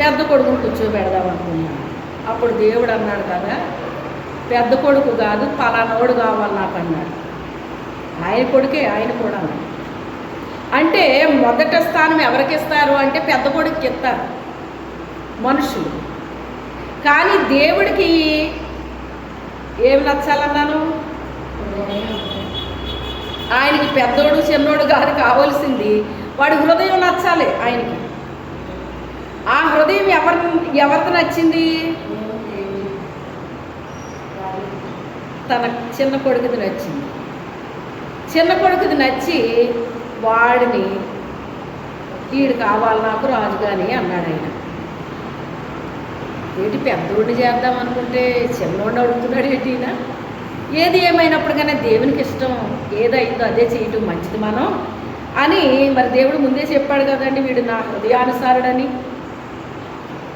పెద్ద కొడుకుని కూర్చోబెడదాం అనుకున్నాడు. అప్పుడు దేవుడు అన్నాడు కదా, పెద్ద కొడుకు కాదు పలానోడు కావాలి నాకు అన్నాడు. ఆయన కొడుకే, ఆయన కూడా అంటే మొదట స్థానం ఎవరికి ఇస్తారు అంటే పెద్ద కొడుకుకి ఇస్తారు మనుషులు. కానీ దేవుడికి ఏమి నచ్చాలన్నాను? ఆయనకి పెద్దోడు చిన్నోడు కాదు కావాల్సింది, వాడి హృదయం నచ్చాలి ఆయనకి. ఆ హృదయం ఎవరిది నచ్చింది? తన చిన్న కొడుకుది నచ్చింది. చిన్న కొడుకుది నచ్చి వాడిని వీడు కావాలి నాకు రాజుగాని అన్నాడు ఆయన. ఏంటి పెద్దోడిని చేద్దాం అనుకుంటే చిన్నోడిని అడుగుతున్నాడు ఏంటినా? ఏది ఏమైనప్పటికైనా దేవునికి ఇష్టం ఏదైందో అదే చేయటం మంచిది మనం అని మరి దేవుడు ముందే చెప్పాడు కదండి, వీడు నా హృదయానుసారుడని.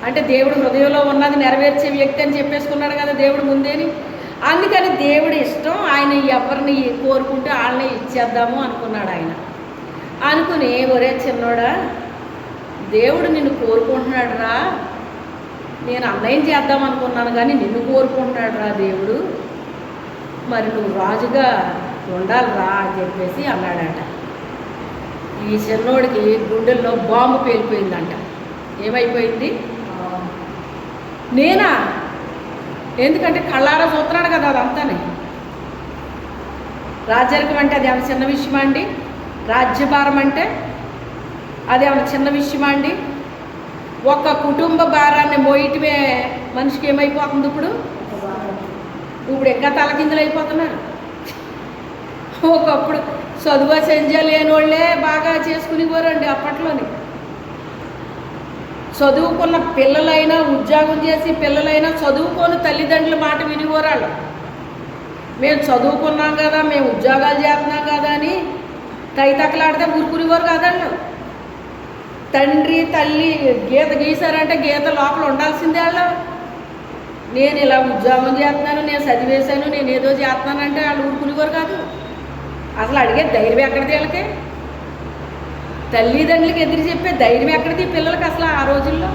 అంటే దేవుడు హృదయంలో ఉన్నది నెరవేర్చే వ్యక్తి అని చెప్పేసుకున్నాడు కదా దేవుడు ముందేని. అందుకని దేవుడి ఇష్టం, ఆయన ఎవరిని కోరుకుంటే వాళ్ళని ఇచ్చేద్దాము అనుకున్నాడు ఆయన. అనుకుని ఒరే చిన్నోడా, దేవుడు నిన్ను కోరుకుంటున్నాడు రా, నేను అన్నయ్యం చేద్దాం అనుకున్నాను కానీ నిన్ను కోరుకుంటున్నాడు రా దేవుడు, మరి నువ్వు రాజుగా ఉండాలిరా అని చెప్పేసి అన్నాడట. ఈ చిన్నోడికి గుండెల్లో బాంబు పేలిపోయిందంట. ఏమైపోయింది? నేనా? ఎందుకంటే కళ్ళారా చూస్తున్నాడు కదా అదంతానే. రాజ్యాధికం అంటే అది ఏమైనా చిన్న విషయమా అండి? రాజ్యభారం అంటే అది ఏమైనా చిన్న విషయమా అండి? ఒక కుటుంబ భారాన్ని మోయటమే మనిషికి ఏమైపోతుంది ఇప్పుడు ఇంకా తలకిందులు అయిపోతున్నారు. ఒకప్పుడు చదువు సంధ్య లేని వాళ్ళే బాగా చేసుకునేవారండి అప్పట్లోని. చదువుకున్న పిల్లలైనా, ఉద్యోగం చేసి పిల్లలైనా చదువుకొని తల్లిదండ్రుల మాట వినివరాళ్ళు. మేము చదువుకున్నాం కదా, మేము ఉద్యోగాలు చేస్తున్నాం కదా అని తైతక్కలాడితే ఊరుకునేవారు కాదండి. తండ్రి తల్లి గీత గీసారంటే గీత లోపల ఉండాల్సిందే వాళ్ళు. నేను ఇలా ఉద్యోగం చేస్తున్నాను, నేను చదివేశాను, నేను ఏదో చేస్తున్నానంటే వాళ్ళు ఊరుకునేవారు కాదు. అసలు అడిగే ధైర్యం ఎక్కడిది వీళ్ళకి? తల్లిదండ్రులకి ఎదురు చెప్పే ధైర్యం ఎక్కడిది పిల్లలకి అసలు ఆ రోజుల్లో?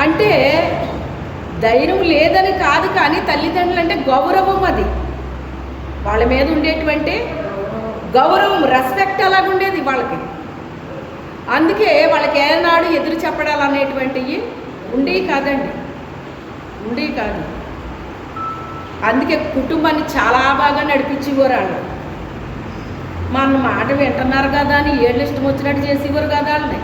అంటే ధైర్యం లేదని కాదు, కానీ తల్లిదండ్రులు అంటే గౌరవం, అది వాళ్ళ మీద ఉండేటువంటి గౌరవం, రెస్పెక్ట్ అలాగుండేది వాళ్ళకి. అందుకే వాళ్ళకి ఏనాడు ఎదురు చెప్పడాలు అనేటువంటివి ఉండేవి కాదండి, ఉండేవి కాదు. అందుకే కుటుంబాన్ని చాలా బాగా నడిపించేవారు వాళ్ళు. మన మాట వింటున్నారు కదా అని ఏళ్ళు ఇష్టం వచ్చినట్టు చేసేవారు కదా వాళ్ళని.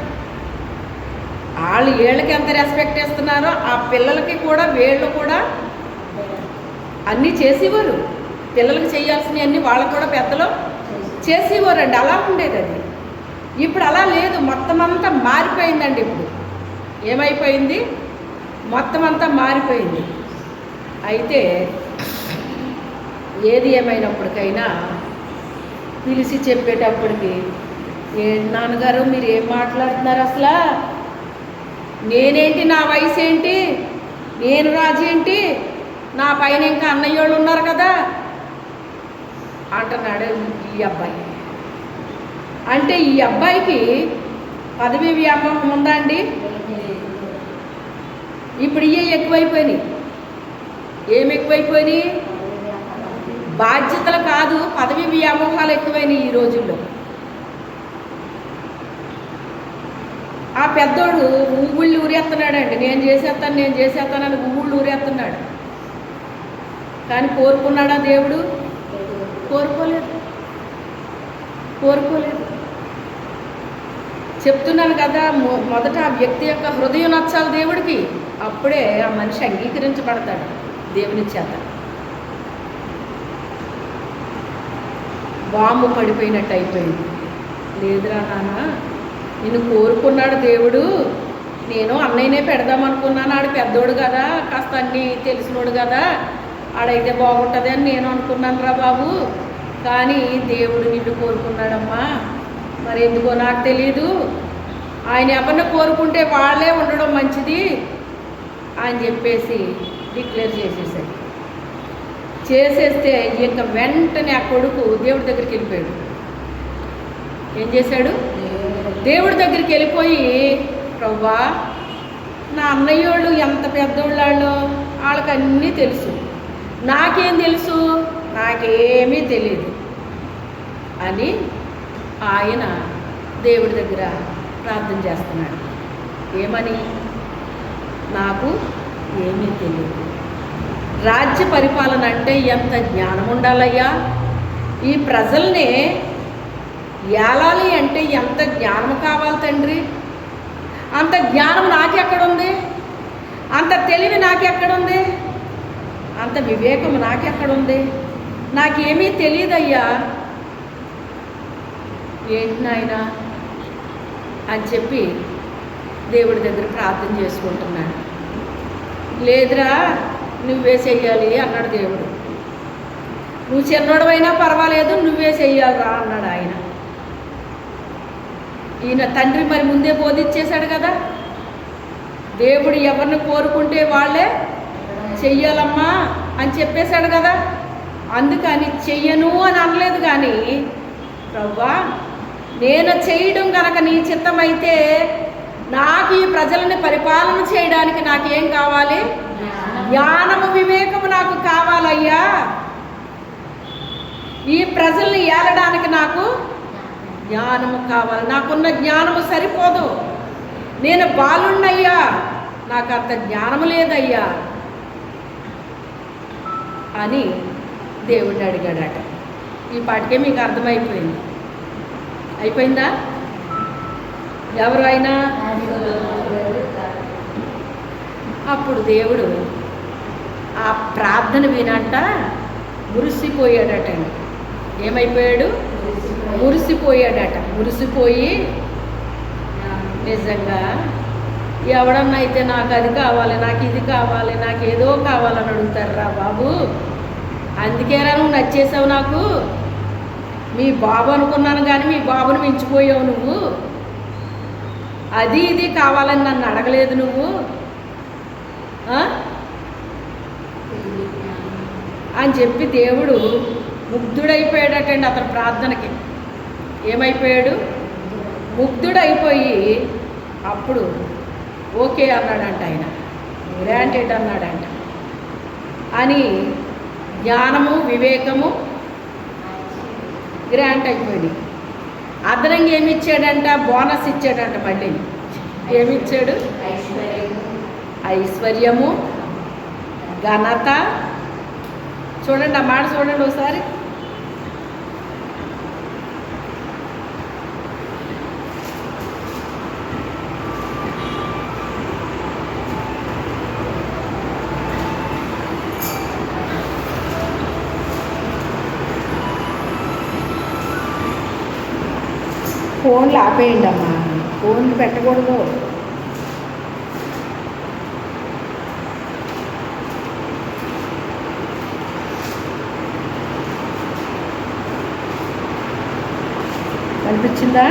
వాళ్ళు ఏళ్ళకి ఎంత రెస్పెక్ట్ ఇస్తున్నారో ఆ పిల్లలకి కూడా వీళ్ళు కూడా అన్నీ చేసేవారు. పిల్లలకి చేయాల్సినవన్నీ వాళ్ళకు కూడా పెద్దలు చేసేవారండి. అలా ఉండేది అది. ఇప్పుడు అలా లేదు, మొత్తం అంతా మారిపోయిందండి. ఇప్పుడు ఏమైపోయింది? మొత్తం అంతా మారిపోయింది. అయితే ఏది ఏమైనప్పటికైనా పిలిచి చెప్పేటప్పటికి, ఏంటి నాన్నగారు మీరు ఏం మాట్లాడుతున్నారు అసలు? నేనేంటి, నా వయసు ఏంటి, నేను రాజు ఏంటి, నా పైన ఇంకా అన్నయ్య వాళ్ళు ఉన్నారు కదా అంటున్నాడు ఈ అబ్బాయి. అంటే ఈ అబ్బాయికి పదవి వ్యామోహం ఉందా అండి? ఇప్పుడు ఇవే ఎక్కువైపోయినాయి. ఏమి ఎక్కువైపోయినాయి? బాధ్యతలు కాదు, పదవి వ్యామోహాలు ఎక్కువైనాయి ఈ రోజుల్లో. ఆ పెద్దోడు ఊళ్ళు ఊరేస్తున్నాడండి, నేను చేసేస్తానని ఊళ్ళు ఊరేస్తున్నాడు. కానీ కోరుకున్నాడా దేవుడు? కోరుకోలేదు. చెప్తున్నాను కదా, మొదట ఆ వ్యక్తి యొక్క హృదయం నచ్చాలి దేవుడికి. అప్పుడే ఆ మనిషి అంగీకరించబడతాడు దేవుని చేత. బాంబు పడిపోయినట్టు అయిపోయింది. లేదురా నాన్న, నిన్ను కోరుకున్నాడు దేవుడు. నేను అన్నయ్యనే పెడదామనుకున్నాను, ఆడు పెద్దోడు కదా, కాస్త అన్నీ తెలిసినోడు కదా, ఆడైతే బాగుంటుంది అని నేను అనుకున్నాను రా బాబు. కానీ దేవుడు నిన్ను కోరుకున్నాడమ్మా, మరి ఎందుకో నాకు తెలీదు. ఆయన ఎవరిని కోరుకుంటే వాళ్ళే ఉండడం మంచిది అని చెప్పేసి డిక్లేర్ చేసేసాడు. చేసేస్తే ఇక వెంటనే ఆ కొడుకు దేవుడి దగ్గరికి వెళ్ళిపోయాడు. ఏం చేశాడు? దేవుడి దగ్గరికి వెళ్ళిపోయి, ప్రభువా, నా అన్నయ్యోళ్ళు ఎంత పెద్దోళ్ళో వాళ్ళకి అన్నీ తెలుసు, నాకేం తెలుసు, నాకేమీ తెలియదు అని ఆయన దేవుడి దగ్గర ప్రార్థన చేస్తున్నాడు. ఏమని? నాకు ఏమీ తెలియదు. రాజ్య పరిపాలన అంటే ఎంత జ్ఞానం ఉండాలయ్యా, ఈ ప్రజల్ని ఏలాలి అంటే ఎంత జ్ఞానం కావాలి తండ్రి. అంత జ్ఞానం నాకెక్కడుంది? అంత తెలివి నాకెక్కడుంది? అంత వివేకం నాకెక్కడుంది? నాకేమీ తెలియదయ్యా. ఏంటి నాయనా అని చెప్పి దేవుడి దగ్గర ప్రార్థన చేసుకుంటున్నాడు. లేదురా, నువ్వే చెయ్యాలి అన్నాడు దేవుడు. నువ్వు చిన్నోడవైనా పర్వాలేదు, నువ్వే చెయ్యాలిరా అన్నాడు ఆయన. ఈయన తండ్రి మరి ముందే బోధించేశాడు కదా, దేవుడు ఎవరిని కోరుకుంటే వాళ్ళే చెయ్యాలమ్మా అని చెప్పేశాడు కదా. అందుకని చెయ్యను అని అనలేదు. కానీ ప్రభువా, నేను చేయడం కనుక నీ చిత్తమైతే నాకు ఈ ప్రజలని పరిపాలన చేయడానికి నాకేం కావాలి? జ్ఞానము వివేకము నాకు కావాలయ్యా. ఈ ప్రజల్ని ఏలడానికి నాకు జ్ఞానము కావాలి. నాకున్న జ్ఞానము సరిపోదు, నేను బాలుణ్ణయ్యా, నాకు అంత జ్ఞానము లేదయ్యా అని దేవుడిని అడిగాడట. ఈ పాటికే మీకు అర్థమైపోయింది. అయిపోయిందా? ఎవరు అయినా? అప్పుడు దేవుడు ఆ ప్రార్థన వినంట మురిసిపోయాడటండి. ఏమైపోయాడు? మురిసిపోయాడట. మురిసిపోయి, నిజంగా ఎవడన్నా అయితే నాకు అది కావాలి, నాకు ఇది కావాలి, నాకు ఏదో కావాలని అడుగుతారా బాబు, అందుకేరా నువ్వు నచ్చేసావు నాకు, మీ బాబు అనుకున్నాను కానీ మీ బాబుని మించిపోయావు నువ్వు, అది ఇది కావాలని నన్ను అడగలేదు నువ్వు అని చెప్పి దేవుడు ముగ్ధుడైపోయాడటండి అతని ప్రార్థనకి. ఏమైపోయాడు? ముగ్ధుడైపోయి అప్పుడు ఓకే అన్నాడంట ఆయన, గ్రాంటెడ్ అన్నాడంట. అని జ్ఞానము వివేకము గ్రాంట్ అయిపోయింది. అదనంగా ఏమి ఇచ్చాడంట? బోనస్ ఇచ్చాడంట. మళ్ళీ ఏమిచ్చాడు? ఐశ్వర్యము, ఘనత. చూడండి ఆ మాట చూడండి ఒకసారి. ఫోన్లు ఆపేయండి అమ్మా, ఫోన్లు పెట్టకూడదు. అనిపించిందా?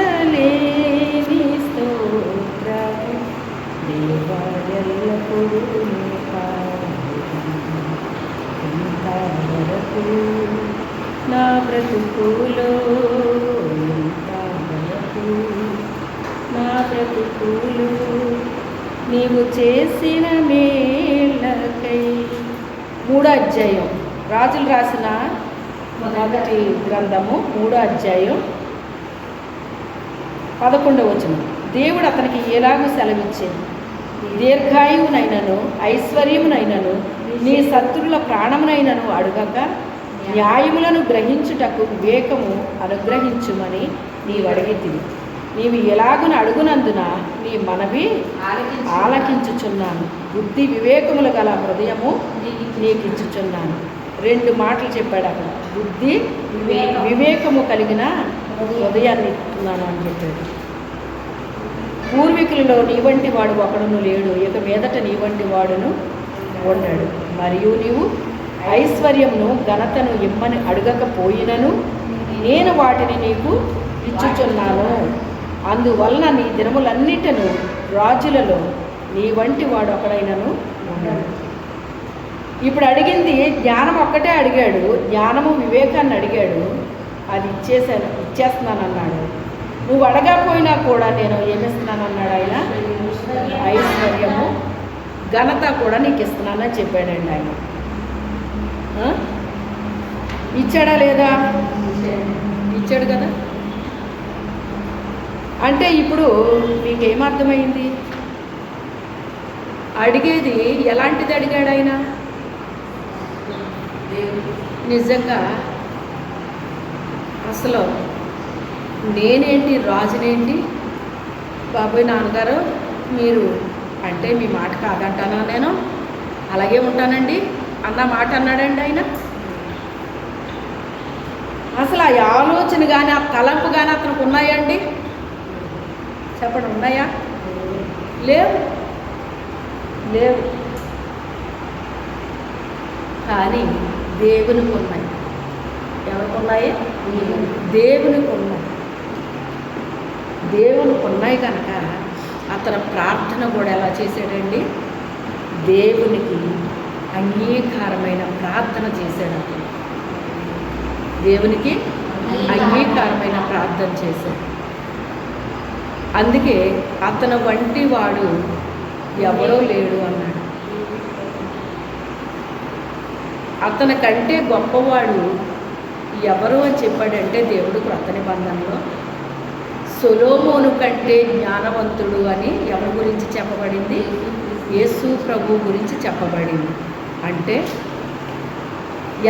లెక్కించలేని స్తోత్రము దేవా ఎల్లప్పుడూ ఇంతవరకు నా బ్రతుకులో, ఇంతవరకు నా బ్రతుకులో నీవు చేసిన మేళ్ళకై. 3వ అధ్యాయం రాజులు రాసిన మొదటి గ్రంథము 3వ అధ్యాయం 11వ వచనం. దేవుడు అతనికి ఎలాగో సెలవిచ్చేది, దీర్ఘాయువునైనను ఐశ్వర్యమునైనను నీ శత్రుల ప్రాణమునైనను అడుగక న్యాయములను గ్రహించుటకు వివేకము అనుగ్రహించుమని నీవు అడిగితివి. నీవు ఎలాగున అడుగునందున నీ మనవి ఆలకించుచున్నాను. బుద్ధి వివేకములు గల హృదయము నీకు ఇచ్చుచున్నాను. 2 మాటలు చెప్పాడు అక్కడ. బుద్ధి వివేకము కలిగిన హృదయాన్ని ఇస్తున్నాను అని చెప్పాడు. పూర్వీకులలో నీ వంటి వాడు ఒకడును లేడు, ఇక మీదట నీ వంటి వాడును ఉండడు. మరియు నీవు ఐశ్వర్యమును ఘనతను ఇమ్మని అడగకపోయినను నేను వాటిని నీకు ఇచ్చుచున్నాను. అందువలన నీ దినములన్నిటను రాజులలో నీ వంటి వాడు ఒకడైనను ఉన్నాడు. ఇప్పుడు అడిగింది జ్ఞానం ఒక్కటే అడిగాడు, జ్ఞానము వివేకాన్ని అడిగాడు. అది ఇచ్చేస్తున్నాను అన్నాడు. నువ్వు అడగకపోయినా కూడా నేను ఏమిస్తున్నాను అన్నాడు ఆయన. ఐశ్వర్యము ఘనత కూడా నీకు ఇస్తున్నానని చెప్పాడండి ఆయన. ఇచ్చాడా లేదా? ఇచ్చాడు కదా. అంటే ఇప్పుడు మీకేమర్థమైంది? అడిగేది ఎలాంటిది అడిగాడు ఆయన? నిజంగా అసలు నేనేంటి, రాజునేంటి, బాబోయ్ నాన్నగారు మీరు అంటే మీ మాట కాదంటానా, నేను అలాగే ఉంటానండి అన్న మాట అన్నాడండి ఆయన. అసలు ఆ ఆలోచన కానీ ఆ తలంపు కానీ అతనికి ఉన్నాయండి? చెప్పండి, ఉన్నాయా? లేవు. లేవు. కానీ దేవునికి ఉన్నాయి. ఎవరికి ఉన్నాయి? దేవునికి ఉన్నాయి. దేవునికి ఉన్నాయి కనుక అతని ప్రార్థన కూడా ఎలా చేశాడండి? దేవునికి అంగీకారమైన ప్రార్థన చేశాడు. అతను దేవునికి అంగీకారమైన ప్రార్థన చేశాడు. అందుకే అతను వంటి వాడు ఎవరో లేడు అన్నాడు. అతని కంటే గొప్పవాడు ఎవరు అని చెప్పాడంటే దేవుడు క్రొత్త నిబంధనలో సొలొమోను కంటే జ్ఞానవంతుడు అని ఎవరి గురించి చెప్పబడింది? యేసు ప్రభు గురించి చెప్పబడింది. అంటే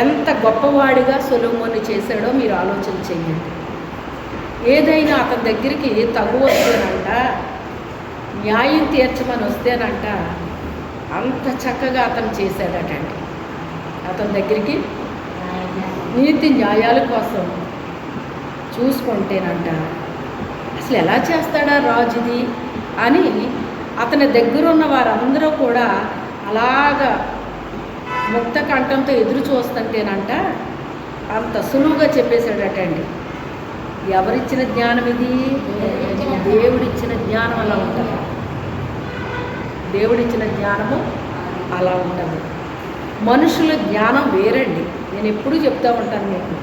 ఎంత గొప్పవాడిగా సొలొమోను చేశాడో మీరు ఆలోచన చెయ్యండి. ఏదైనా అతని దగ్గరికి తగు వస్తేనంట, న్యాయం తీర్చమని వస్తేనంట అంత చక్కగా అతను చేశాడటండి. అతని దగ్గరికి నీతి న్యాయాల కోసం చూసుకుంటేనంట అసలు ఎలా చేస్తాడా రాజుది అని అతని దగ్గర ఉన్న వారందరూ కూడా అలాగా ముక్త కంఠంతో ఎదురు చూస్తుంటేనంట అంత సులువుగా చెప్పేశాడటండి. ఎవరిచ్చిన జ్ఞానం ఇది? దేవుడిచ్చిన జ్ఞానం అలా ఉంటుంది. దేవుడిచ్చిన జ్ఞానము అలా ఉంటుంది. మనుషుల జ్ఞానం వేరండి. నేను ఎప్పుడూ చెప్తూ ఉంటాను మీకు.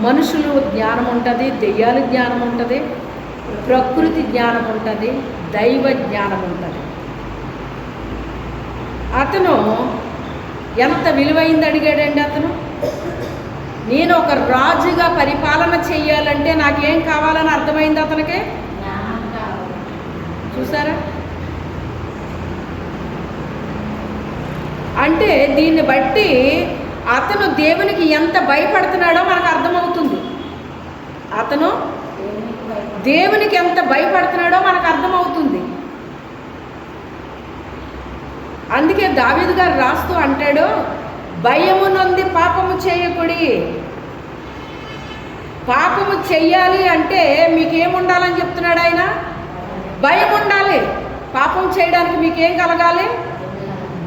మనుషులు జ్ఞానం ఉంటుంది, దెయ్యాల జ్ఞానం ఉంటుంది, ప్రకృతి జ్ఞానం ఉంటుంది, దైవ జ్ఞానం ఉంటుంది. అతను ఎంత విలువైంది అడిగాడండి. అతను నేను ఒక రాజుగా పరిపాలన చెయ్యాలంటే నాకేం కావాలని అర్థమైంది అతనికి. చూసారా? అంటే దీన్ని బట్టి అతను దేవునికి ఎంత భయపడుతున్నాడో మనకు అర్థమవుతుంది. అతను దేవునికి ఎంత భయపడుతున్నాడో మనకు అర్థమవుతుంది. అందుకే దావీదు గారు రాస్తూ అంటాడు, భయము నొంది పాపము చేయకుడి. పాపము చెయ్యాలి అంటే మీకేముండాలని చెప్తున్నాడు ఆయన? భయం ఉండాలి. పాపం చేయడానికి మీకేం కలగాలి?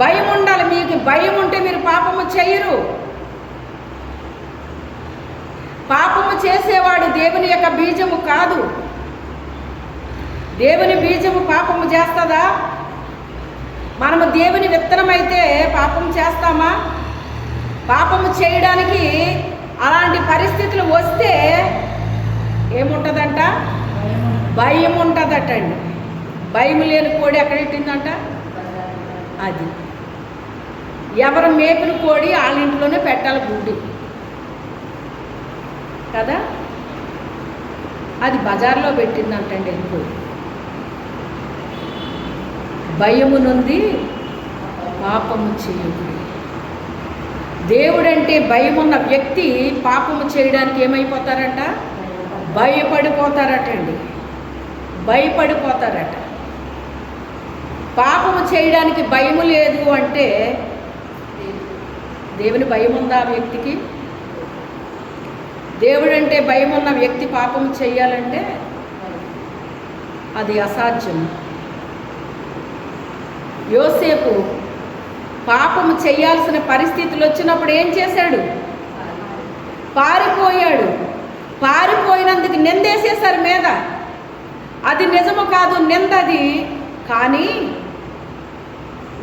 భయం ఉండాలి. మీకు భయం ఉంటే మీరు పాపము చెయ్యరు. పాపము చేసేవాడు దేవుని యొక్క బీజము కాదు. దేవుని బీజము పాపము చేస్తుందా? మనము దేవుని విత్తనం అయితే పాపం చేస్తామా? పాపము చేయడానికి అలాంటి పరిస్థితులు వస్తే ఏముంటుందంట? భయం ఉంటుందటండి. భయం లేని కోడి ఎక్కడెట్టిందంట? అది ఎవరు మేపిన కోడి వాళ్ళ ఇంట్లోనే పెట్టాలి గుడ్డి కదా. అది బజార్లో పెట్టిందంటండి వెళ్ళిపోయి. భయము నుండి పాపము చేయదు. దేవుడంటే భయం ఉన్న వ్యక్తి పాపము చేయడానికి ఏమైపోతారంట? భయపడిపోతారటండి. భయపడిపోతారట. పాపము చేయడానికి భయము లేదు అంటే దేవుని భయం ఉందా ఆ వ్యక్తికి? దేవుడు అంటే భయం ఉన్న వ్యక్తి పాపము చేయాలంటే అది అసాధ్యం. యోసేపు పాపము చేయాల్సిన పరిస్థితులు వచ్చినప్పుడు ఏం చేశాడు? పారిపోయాడు. పారిపోయినందుకు నిందేసేశారు మీద. అది నిజము కాదు, నిందది. కానీ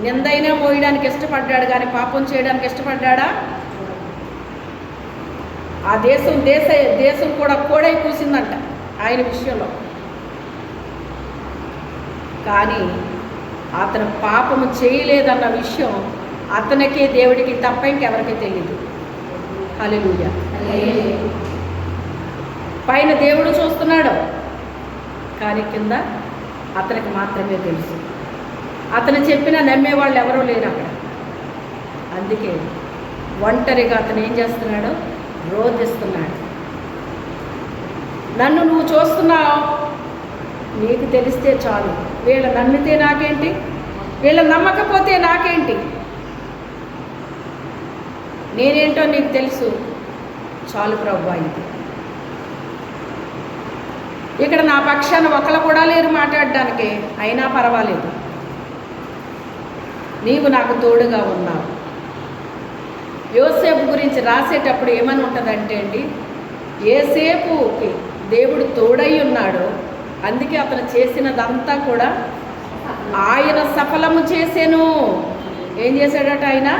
నిందైనా మోయడానికి ఇష్టపడ్డాడు, కానీ పాపం చేయడానికి ఇష్టపడ్డా? ఆ దేశం కూడా కోడై కూసిందంట ఆయన విషయంలో. కానీ అతను పాపము చేయలేదన్న విషయం అతనికి, దేవుడికి తప్ప ఇంకెవరికి తెలియదు. హల్లెలూయా. పైన దేవుడు చూస్తున్నాడు, కానీ కింద అతనికి మాత్రమే తెలుసు. అతను చెప్పినా నమ్మేవాళ్ళు ఎవరూ లేరు అక్కడ. అందుకే ఒంటరిగా అతను ఏం చేస్తున్నాడు? రోధిస్తున్నాడు. నన్ను నువ్వు చూస్తున్నావు, నీకు తెలిస్తే చాలు. వీళ్ళ నమ్మితే నాకేంటి, వీళ్ళ నమ్మకపోతే నాకేంటి, నేనేంటో నీకు తెలుసు, చాలు ప్రభువా. ఇది ఇక్కడ నా పక్షాన ఒకళ్ళు కూడా లేరు మాట్లాడడానికి, అయినా పర్వాలేదు, నీవు నాకు తోడుగా ఉన్నావు. యోసేపు గురించి రాసేటప్పుడు ఏమని ఉంటుందంటే అండి, యోసేపుకి దేవుడు తోడై ఉన్నాడు, అందుకే అతను చేసినదంతా కూడా ఆయన సఫలము చేసెను. ఏం చేశాడట ఆయన?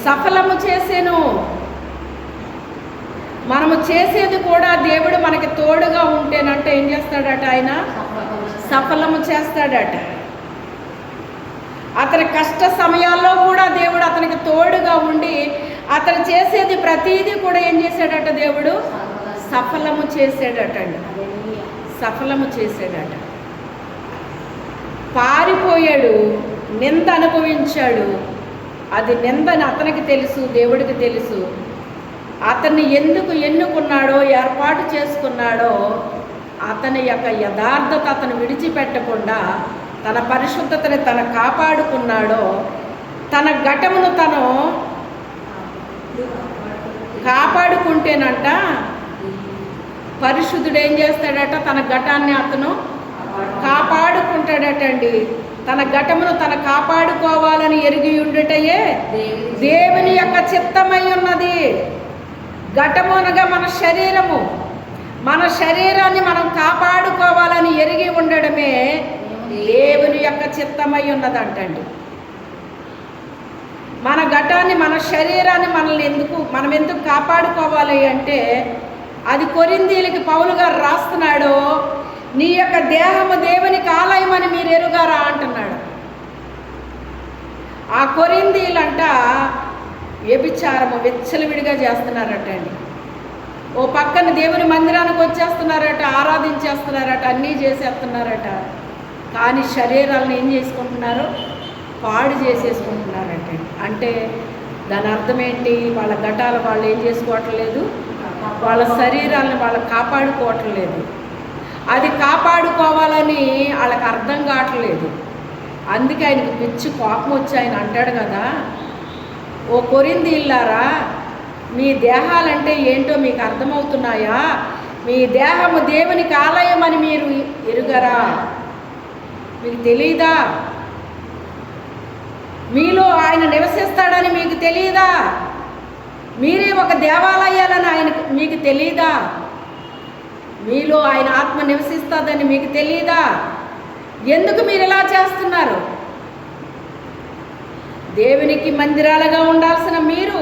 సఫలము చేసెను. మనము చేసేది కూడా దేవుడు మనకి తోడుగా ఉంటేనంటే ఏం చేస్తాడట? ఆయన సఫలము చేస్తాడట. అతని కష్ట సమయాల్లో కూడా దేవుడు అతనికి తోడుగా ఉండి అతను చేసేది ప్రతీదీ కూడా ఏం చేశాడట? దేవుడు సఫలము చేశాడట అండి. సఫలము చేశాడట. పారిపోయాడు, నింద అనుభవించాడు. అది నిందని అతనికి తెలుసు, దేవుడికి తెలుసు. అతన్ని ఎందుకు ఎన్నుకున్నాడో, ఏర్పాటు చేసుకున్నాడో, అతని యొక్క యథార్థత అతను విడిచిపెట్టకుండా తన పరిశుద్ధతని తను కాపాడుకున్నాడో, తన ఘటమును తను కాపాడుకుంటేనంట పరిశుద్ధుడు ఏం చేస్తాడట? తన ఘటాన్ని అతను కాపాడుకుంటాడటండి. తన ఘటమును తను కాపాడుకోవాలని ఎరిగి ఉండుటయే దేవుని యొక్క చిత్తమై ఉన్నది. ఘటము అనగా మన శరీరము. మన శరీరాన్ని మనం కాపాడుకోవాలని ఎరిగి ఉండడమే దేవుని యొక్క చిత్తమై ఉన్నదంటండి. మన ఘటాన్ని, మన శరీరాన్ని మనం ఎందుకు కాపాడుకోవాలి అంటే, అది కొరింథీయులకి పౌలు గారు రాస్తున్నాడు, నీ యొక్క దేహము దేవునికి ఆలయమని మీరు ఎరుగారా అంటున్నాడు. ఆ కొరింథీయులంట వ్యభిచారము విచ్చలవిడిగా చేస్తున్నారటండి. ఓ పక్కన దేవుని మందిరానికి వచ్చేస్తున్నారట, ఆరాధించేస్తున్నారట, అన్నీ చేసేస్తున్నారట. కానీ శరీరాలను ఏం చేసుకుంటున్నారు? పాడు చేసేసుకుంటున్నారట. అంటే దాని అర్థం ఏంటి? వాళ్ళ ఘటాలు వాళ్ళు ఏం చేసుకోవట్లేదు, వాళ్ళ శరీరాలను వాళ్ళు కాపాడుకోవట్లేదు. అది కాపాడుకోవాలని వాళ్ళకి అర్థం కావట్లేదు. అందుకే ఆయనకు పిచ్చి కోపం వచ్చి ఆయన అంటాడు కదా, ఓ కొరింథీయులారా, మీ దేహాలంటే ఏంటో మీకు అర్థమవుతున్నాయా? మీ దేహము దేవునికి ఆలయం అని మీరు ఎరుగరా? మీకు తెలీదా? మీలో ఆయన నివసిస్తాడని మీకు తెలీదా? మీరే ఒక దేవాలయాలని మీకు తెలీదా? మీలో ఆయన ఆత్మ నివసిస్తుందని మీకు తెలీదా? ఎందుకు మీరు ఇలా చేస్తున్నారు? దేవునికి మందిరాలుగా ఉండాల్సిన మీరు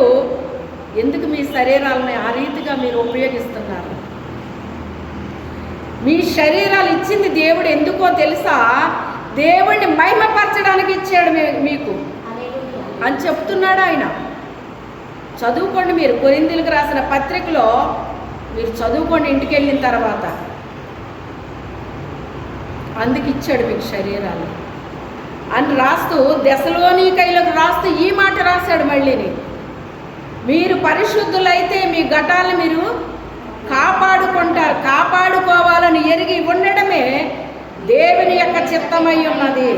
ఎందుకు మీ శరీరాలని ఆ రీతిగా మీరు ఉపయోగిస్తున్నారు? మీ శరీరాలు ఇచ్చింది దేవుడు ఎందుకో తెలుసా? దేవుడిని మహిమపరచడానికి ఇచ్చాడు మీకు అని చెప్తున్నాడు ఆయన. చదువుకోండి, మీరు కొరింథీయులకు రాసిన పత్రికలో మీరు చదువుకోండి ఇంటికి వెళ్ళిన తర్వాత. అందుకు ఇచ్చాడు మీకు శరీరాలు అని రాస్తూ, దెసలోనికైలకు రాస్తూ ఈ మాట రాశాడు మళ్ళీని, మీరు పరిశుద్ధులైతే మీ ఘటాలను మీరు కాపాడుకుంటారు. కాపాడుకోవాలని ఎరిగి ఉండడమే దేవుని యొక్క చిత్తమై ఉన్నది.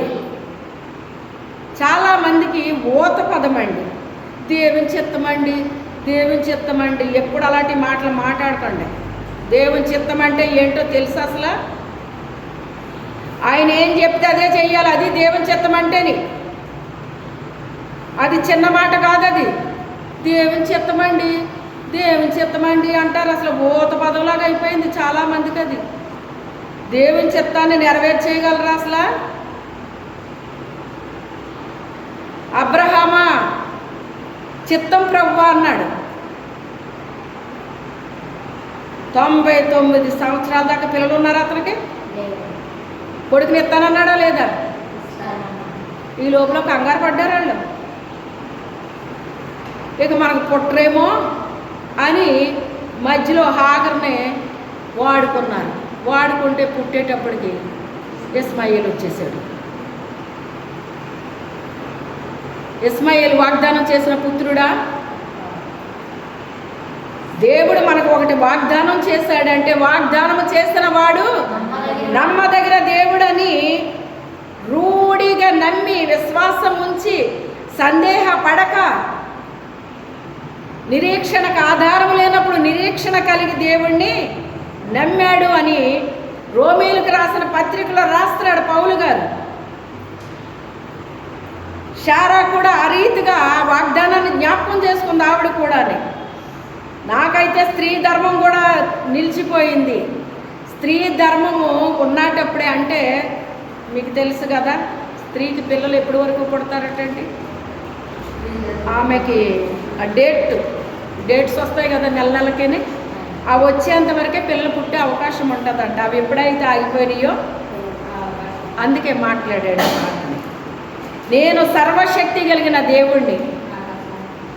చాలామందికి ఊత పదమండి, దేవుని చిత్తమండి, దేవుని చిత్తమండి. ఎప్పుడు అలాంటి మాటలు మాట్లాడకండి. దేవుని చిత్తం అంటే ఏంటో తెలుసు అసలు? ఆయన ఏం చెప్తే అదే చెయ్యాలి. అది దేవుని చిత్తం అంటేని. అది చిన్న మాట కాదు. అది దేవుని చిత్తమండి, దేవుని చిత్తమండి అంటారు. అసలు ఊత పదంలాగా అయిపోయింది చాలామందికి. అది దేవుని చిత్తాన్ని నెరవేర్చేయగలరా అసలు? అబ్రహామా చిత్తం ప్రభువా అన్నాడు. 99 సంవత్సరాల దాకా పిల్లలు ఉన్నారు అతనికి. కొడుకుని ఇస్తానన్నాడా లేదా? ఈ లోపల కంగారు పడ్డారు వాళ్ళు. ఇక మనకు పుట్టరేమో అని మధ్యలో హాగర్ని వాడుకున్నారు. వాడుకుంటే పుట్టేటప్పటికి ఇస్మాయిల్ వచ్చేసాడు. ఇస్మాయిల్ వాగ్దానం చేసిన పుత్రుడా? దేవుడు మనకు ఒకటి వాగ్దానం చేశాడంటే వాగ్దానం చేసిన వాడు నమ్మదగిన దేవుడని రూఢిగా నమ్మి విశ్వాసం ఉంచి సందేహపడక, నిరీక్షణకు ఆధారం లేనప్పుడు నిరీక్షణ కలిగి దేవుణ్ణి నమ్మాడు అని రోమీలకు రాసిన పత్రికలో రాస్తున్నాడు పౌలు గారు. శారా కూడా ఆ రీతిగా వాగ్దానాన్ని జ్ఞాపకం చేసుకుంది ఆవిడ కూడా. నాకైతే స్త్రీ ధర్మం కూడా నిలిచిపోయింది. స్త్రీ ధర్మము ఉన్నటప్పుడే అంటే మీకు తెలుసు కదా, స్త్రీకి పిల్లలు ఎప్పటి వరకు పుడతారటండి? ఆమెకి ఆ డేట్స్ వస్తాయి కదా నెల నెలకేనే, అవి వచ్చేంత వరకే పిల్లలు పుట్టే అవకాశం ఉంటుందంట. అవి ఎప్పుడైతే ఆగిపోయినాయో అందుకే మాట్లాడాడు. నేను సర్వశక్తి కలిగిన దేవుణ్ణి,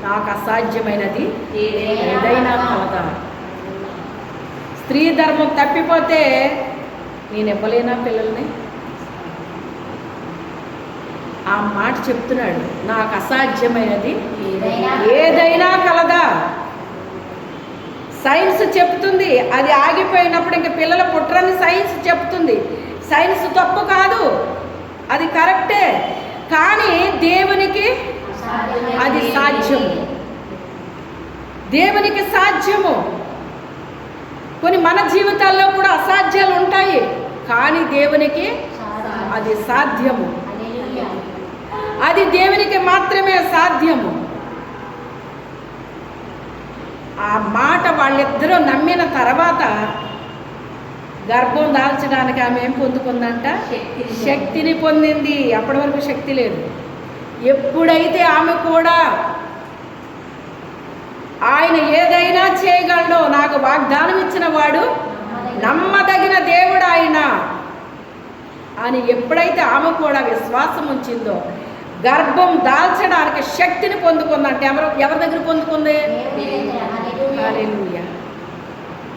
నాకు అసాధ్యమైనది ఏదైనా కలదా? స్త్రీ ధర్మం తప్పిపోతే నేను ఇవ్వలేనా పిల్లల్ని? ఆ మాట చెప్తున్నాడు. నాకు అసాధ్యమైనది ఏదైనా కలదా? సైన్స్ చెప్తుంది అది ఆగిపోయినప్పుడు ఇంక పిల్లలు పుట్టరని సైన్స్ చెప్తుంది. సైన్స్ తప్పు కాదు, అది కరెక్టే. కానీ దేవునికి అది సాధ్యము. దేవునికి సాధ్యము. కొన్ని మన జీవితాల్లో కూడా అసాధ్యాలు ఉంటాయి, కానీ దేవునికి అది సాధ్యము. అది దేవునికి మాత్రమే సాధ్యము. ఆ మాట వాళ్ళిద్దరూ నమ్మిన తర్వాత గర్భం దాల్చడానికి ఆమె ఏం పొందుకుందంట? శక్తిని పొందింది. అప్పటి వరకు శక్తి లేదు. ఎప్పుడైతే ఆమె కూడా ఆయన ఏదైనా చేయగలడో, నాకు వాగ్దానం ఇచ్చిన వాడు నమ్మదగిన దేవుడు ఆయన అని ఎప్పుడైతే ఆమె కూడా విశ్వాసం ఉంచిందో గర్భం దాల్చడానికి శక్తిని పొందుకుందంటే ఎవరి దగ్గర పొందుకుంది? హల్లెలూయా.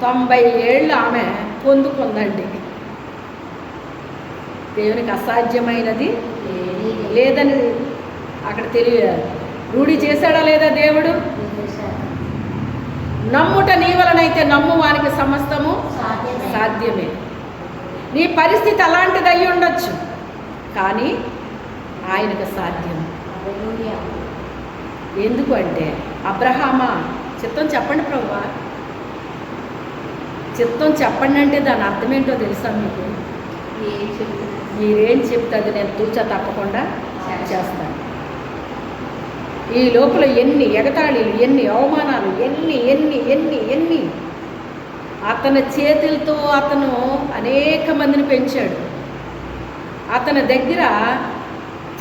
90 ఏళ్ళు ఆమె పొందుకుందండి. దేవునికి అసాధ్యమైనది లేదని అక్కడ రూఢి చేశాడా లేదా దేవుడు? నమ్ముట నీ వలనైతే నమ్ము వానికి సమస్తము సాధ్యమే. నీ పరిస్థితి అలాంటిది అయి ఉండొచ్చు, కానీ ఆయనకు సాధ్యం. ఎందుకు అంటే, అబ్రహామా చిత్తం చెప్పండి ప్రభువా, చిత్తం చెప్పండి అంటే దాని అర్థం ఏంటో తెలుసా మీకు? మీరేం చెప్తుంది నేను తూచా తప్పకుండా చేస్తాను. ఈ లోపల ఎన్ని ఎగతాళీలు, ఎన్ని అవమానాలు, ఎన్ని అతని చేతులతో అతను అనేక మందిని పెంచాడు. అతని దగ్గర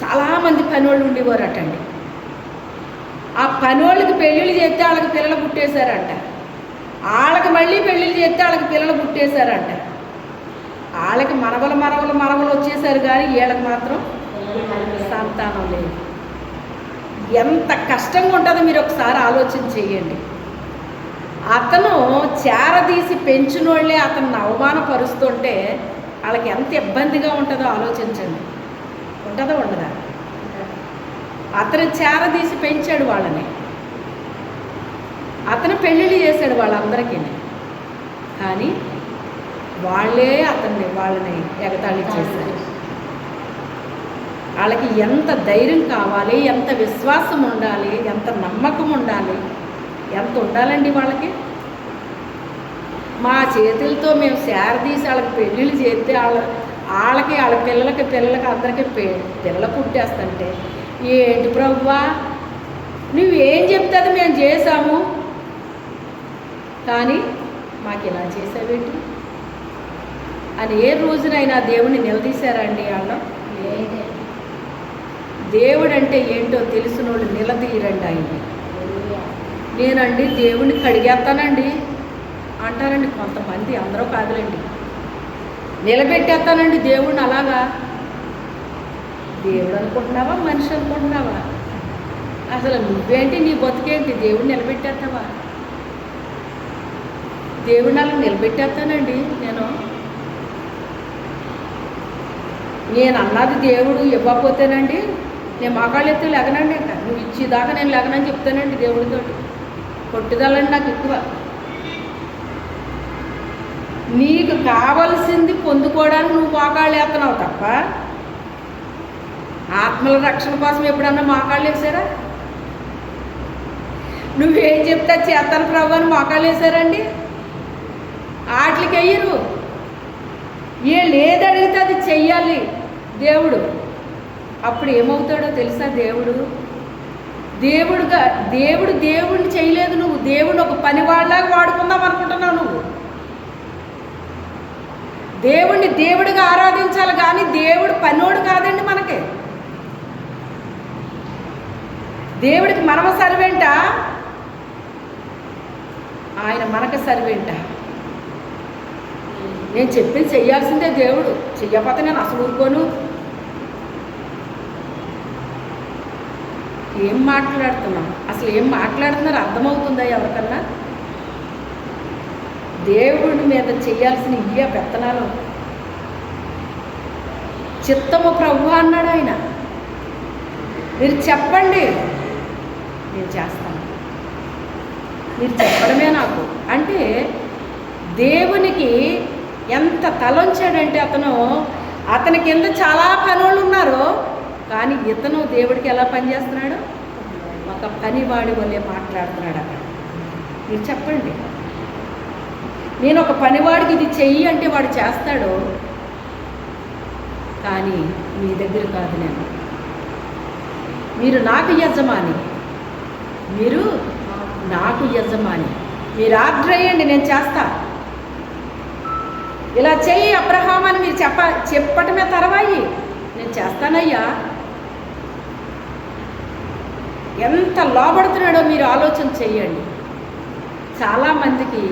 చాలామంది పనోళ్ళు ఉండేవారటండి. ఆ పనోళ్ళకి పెళ్ళిళ్ళు చేస్తే వాళ్ళకి పిల్లలు పుట్టేశారంట. వాళ్ళకి మళ్ళీ పెళ్ళిళ్ళు చేస్తే వాళ్ళకి పిల్లలు పుట్టేశారంట. వాళ్ళకి మనవలు వచ్చేసారు, కానీ వీళ్ళకి మాత్రం సంతానం లేదు. ఎంత కష్టంగా ఉంటుందో మీరు ఒకసారి ఆలోచన చేయండి. అతను చేరదీసి పెంచినోళ్ళే అతన్ని అవమానపరుస్తుంటే వాళ్ళకి ఎంత ఇబ్బందిగా ఉంటుందో ఆలోచించండి. ఉంటుందో ఉండదా? అతను చేరదీసి పెంచాడు వాళ్ళని, అతను పెళ్ళిళ్ళు చేశాడు వాళ్ళందరికీ. కానీ వాళ్ళని ఎగతాళి చేశారు. వాళ్ళకి ఎంత ధైర్యం కావాలి, ఎంత విశ్వాసం ఉండాలి, ఎంత నమ్మకం ఉండాలి, ఎంత ఉండాలండి వాళ్ళకి. మా చేతులతో మేము శారదీసి వాళ్ళకి పెళ్ళిళ్ళు చేస్తే వాళ్ళ పిల్లలకి అందరికీ పిల్లల పుట్టేస్తుంటే ఏంటి ప్రభువా నువ్వేం చెప్తుంది మేము చేసాము, కానీ మాకు ఇలా చేసావేంటి అని ఏ రోజునైనా దేవుణ్ణి నిలదీశారండి వాళ్ళు? దేవుడు అంటే ఏంటో తెలిసిన వాళ్ళు నిలదీయరండి ఆయన్ని. నేనండి దేవుణ్ణి కడిగేస్తానండి అంటారండి కొంతమంది, అందరూ కాదులండి. నిలబెట్టేస్తానండి దేవుణ్ణి. అలాగా దేవుడు అనుకుంటున్నావా, మనిషి అనుకుంటున్నావా? అసలు నువ్వేంటి, నీ బతుకేంటి? దేవుడిని నిలబెట్టేస్తావా? దేవుడిని అలా నిలబెట్టేస్తానండి నేను అన్నది దేవుడు ఇవ్వకపోతేనండి నేను మోకాళ్ళు ఎత్తి లెగనండి. ఇంకా నువ్వు ఇచ్చేదాకా నేను లెగనని చెప్తానండి దేవుడితో. కొట్టుదలండి నాకు ఎక్కువ. నీకు కావలసింది పొందుకోవడానికి నువ్వు మోకాళ్ళు వేస్తున్నావు తప్ప ఆత్మల రక్షణ కోసం ఎప్పుడన్నా మోకాళ్ళు వేసారా? నువ్వేం చెప్తా చేస్తాను ప్రభు అని మోకాళ్ళు వేసారండి? వాటికి అయ్యరు. వీళ్ళు ఏది అడిగితే అది చెయ్యాలి దేవుడు. అప్పుడు ఏమవుతాడో తెలుసా? దేవుడిని చేయలేదు. నువ్వు దేవుడిని ఒక పనివాళ్ళలాగా వాడుకుందాం అనుకుంటున్నావు. నువ్వు దేవుడిని దేవుడిగా ఆరాధించాలి కానీ దేవుడు పనోడు కాదండి. మనకి దేవుడికి మనమ సర్వెంటా, ఆయన మనకు సర్వెంటా? నేను చెప్పింది చెయ్యాల్సిందే దేవుడు. చెయ్యకపోతే నేను అసలు ఊరుకోను. ఏం మాట్లాడుతున్నాం? అసలు ఏం మాట్లాడుతున్నారు అర్థమవుతుందా ఎవరికన్నా? దేవుడి మీద చెయ్యాల్సిన ఇయ్య పెత్తనాలు. చిత్తము ప్రభు అన్నాడు ఆయన. మీరు చెప్పండి, నేను చేస్తాను. మీరు చెప్పడమే నాకు. అంటే దేవునికి ఎంత తలంచాడంటే అతని కింద చాలా పనులు ఉన్నారు. కానీ ఇతను దేవుడికి ఎలా పనిచేస్తున్నాడు? ఒక పనివాడి వల్లే మాట్లాడుతున్నాడు అక్కడ. మీరు చెప్పండి. నేను ఒక పనివాడికి ఇది చెయ్యి అంటే వాడు చేస్తాడు, కానీ మీ దగ్గర కాదు. మీరు నాకు యజమాని, మీరు నాకు యజమాని. మీరు ఆర్డర్ అయ్యండి, నేను చేస్తా. ఇలా చెయ్యి అబ్రహాం అని మీరు చెప్పటమే తర్వాయి నేను చేస్తానయ్యా. ఎంత లోబడుతున్నాడో మీరు ఆలోచన చెయ్యండి. చాలామందికి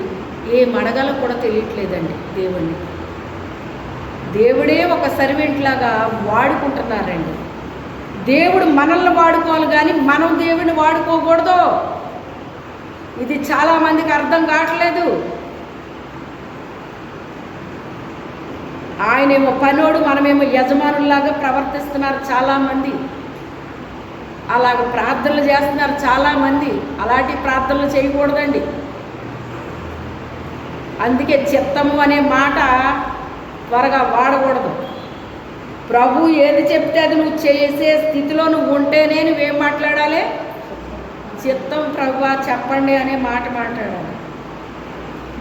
ఏం అడగాలో కూడా తెలియట్లేదండి దేవుణ్ణి. దేవుడే ఒక సర్వెంట్ లాగా వాడుకుంటున్నారండి. దేవుడు మనల్ని వాడుకోవాలి కానీ మనం దేవుడిని వాడుకోకూడదు. ఇది చాలామందికి అర్థం కావట్లేదు. ఆయనేమో పనోడు, మనమేమో యజమానుల్లాగా ప్రవర్తిస్తున్నారు చాలామంది. అలాగ ప్రార్థనలు చేస్తున్నారు చాలామంది. అలాంటి ప్రార్థనలు చేయకూడదండి. అందుకే చిత్తము అనే మాట త్వరగా వాడకూడదు. ప్రభు ఏది చెప్తే అది నువ్వు చేసే స్థితిలో నువ్వు ఉంటేనే నువ్వేం మాట్లాడాలి? చిత్తం ప్రభువా చెప్పండి అనే మాట మాట్లాడాలి.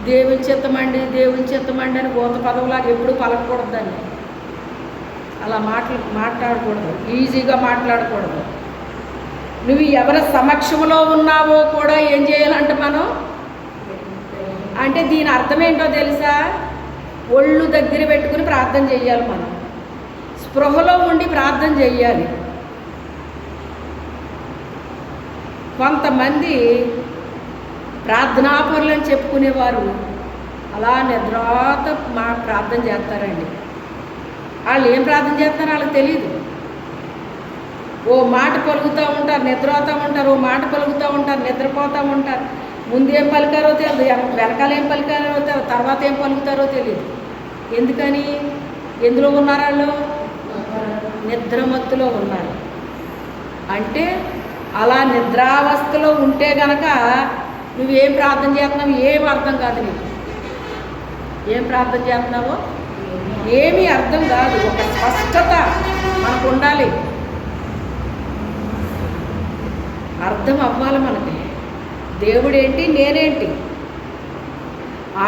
దేవుని చిత్తమండి అని గోత పదవులాగా ఎప్పుడు పలకకూడదు. దాన్ని అలా మాట్లాడకూడదు. ఈజీగా మాట్లాడకూడదు. నువ్వు ఎవరి సమక్షంలో ఉన్నావో కూడా ఏం చేయాలంటే మనం అంటే దీని అర్థం ఏంటో తెలుసా? ఒళ్ళు దగ్గర పెట్టుకుని ప్రార్థన చేయాలి. మనం స్పృహలో ఉండి ప్రార్థన చేయాలి. కొంతమంది ప్రార్థనాపరులు అని చెప్పుకునేవారు అలా నిద్రాత ప్రార్థన చేస్తారండి. వాళ్ళు ఏం ప్రార్థన చేస్తారో వాళ్ళకి తెలియదు. ఓ మాట పలుకుతూ ఉంటారు, నిద్రపోతూ ఉంటారు. ఓ మాట పలుకుతూ ఉంటారు, నిద్రపోతూ ఉంటారు. ముందేం పలికారో తెలియదు, వెనకాల ఏం పలికారో తెలియదు, తర్వాత ఏం పలుకుతారో తెలియదు. ఎందుకని? ఎందులో ఉన్నారు వాళ్ళు? నిద్రమత్తులో ఉన్నారు. అంటే అలా నిద్రావస్థలో ఉంటే గనక నువ్వేం ప్రార్థన చేస్తున్నావు ఏం అర్థం కాదు నీకు. ఏం ప్రార్థన చేస్తున్నావో ఏమీ అర్థం కాదు. ఒక స్పష్టత మనకు ఉండాలి, అర్థం అవ్వాలి మనకి. దేవుడేంటి, నేనేంటి,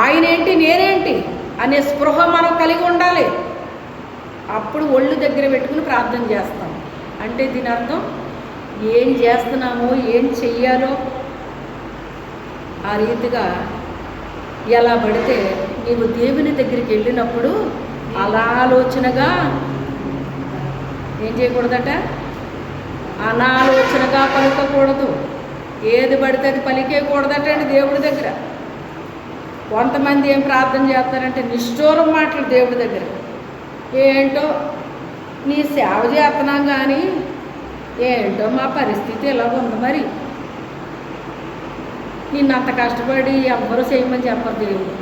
ఆయనేంటి, నేనేంటి అనే స్పృహ మనం కలిగి ఉండాలి. అప్పుడు ఒళ్ళు దగ్గర పెట్టుకుని ప్రార్థన చేస్తాం. అంటే దీని అర్థం ఏం చేస్తున్నామో, ఏం చెయ్యాలో ఆ రీతిగా ఎలా పడితే నీవు దేవుని దగ్గరికి వెళ్ళినప్పుడు అలా ఆలోచనగా ఏం చేయకూడదట, అనాలోచనగా పలుకకూడదు. ఏది పడితే అది పలికేయకూడదట అండి దేవుడి దగ్గర. కొంతమంది ఏం ప్రార్థన చేస్తారంటే నిష్ఠూరం మాటలు దేవుడి దగ్గర. ఏంటో నీ సేవ చేస్తున్నాం కానీ ఏంటో మా పరిస్థితి ఎలా ఉంది, మరి నిన్ను అంత కష్టపడి ఎవ్వరూ చేయమని చెప్పరు దేవుడు.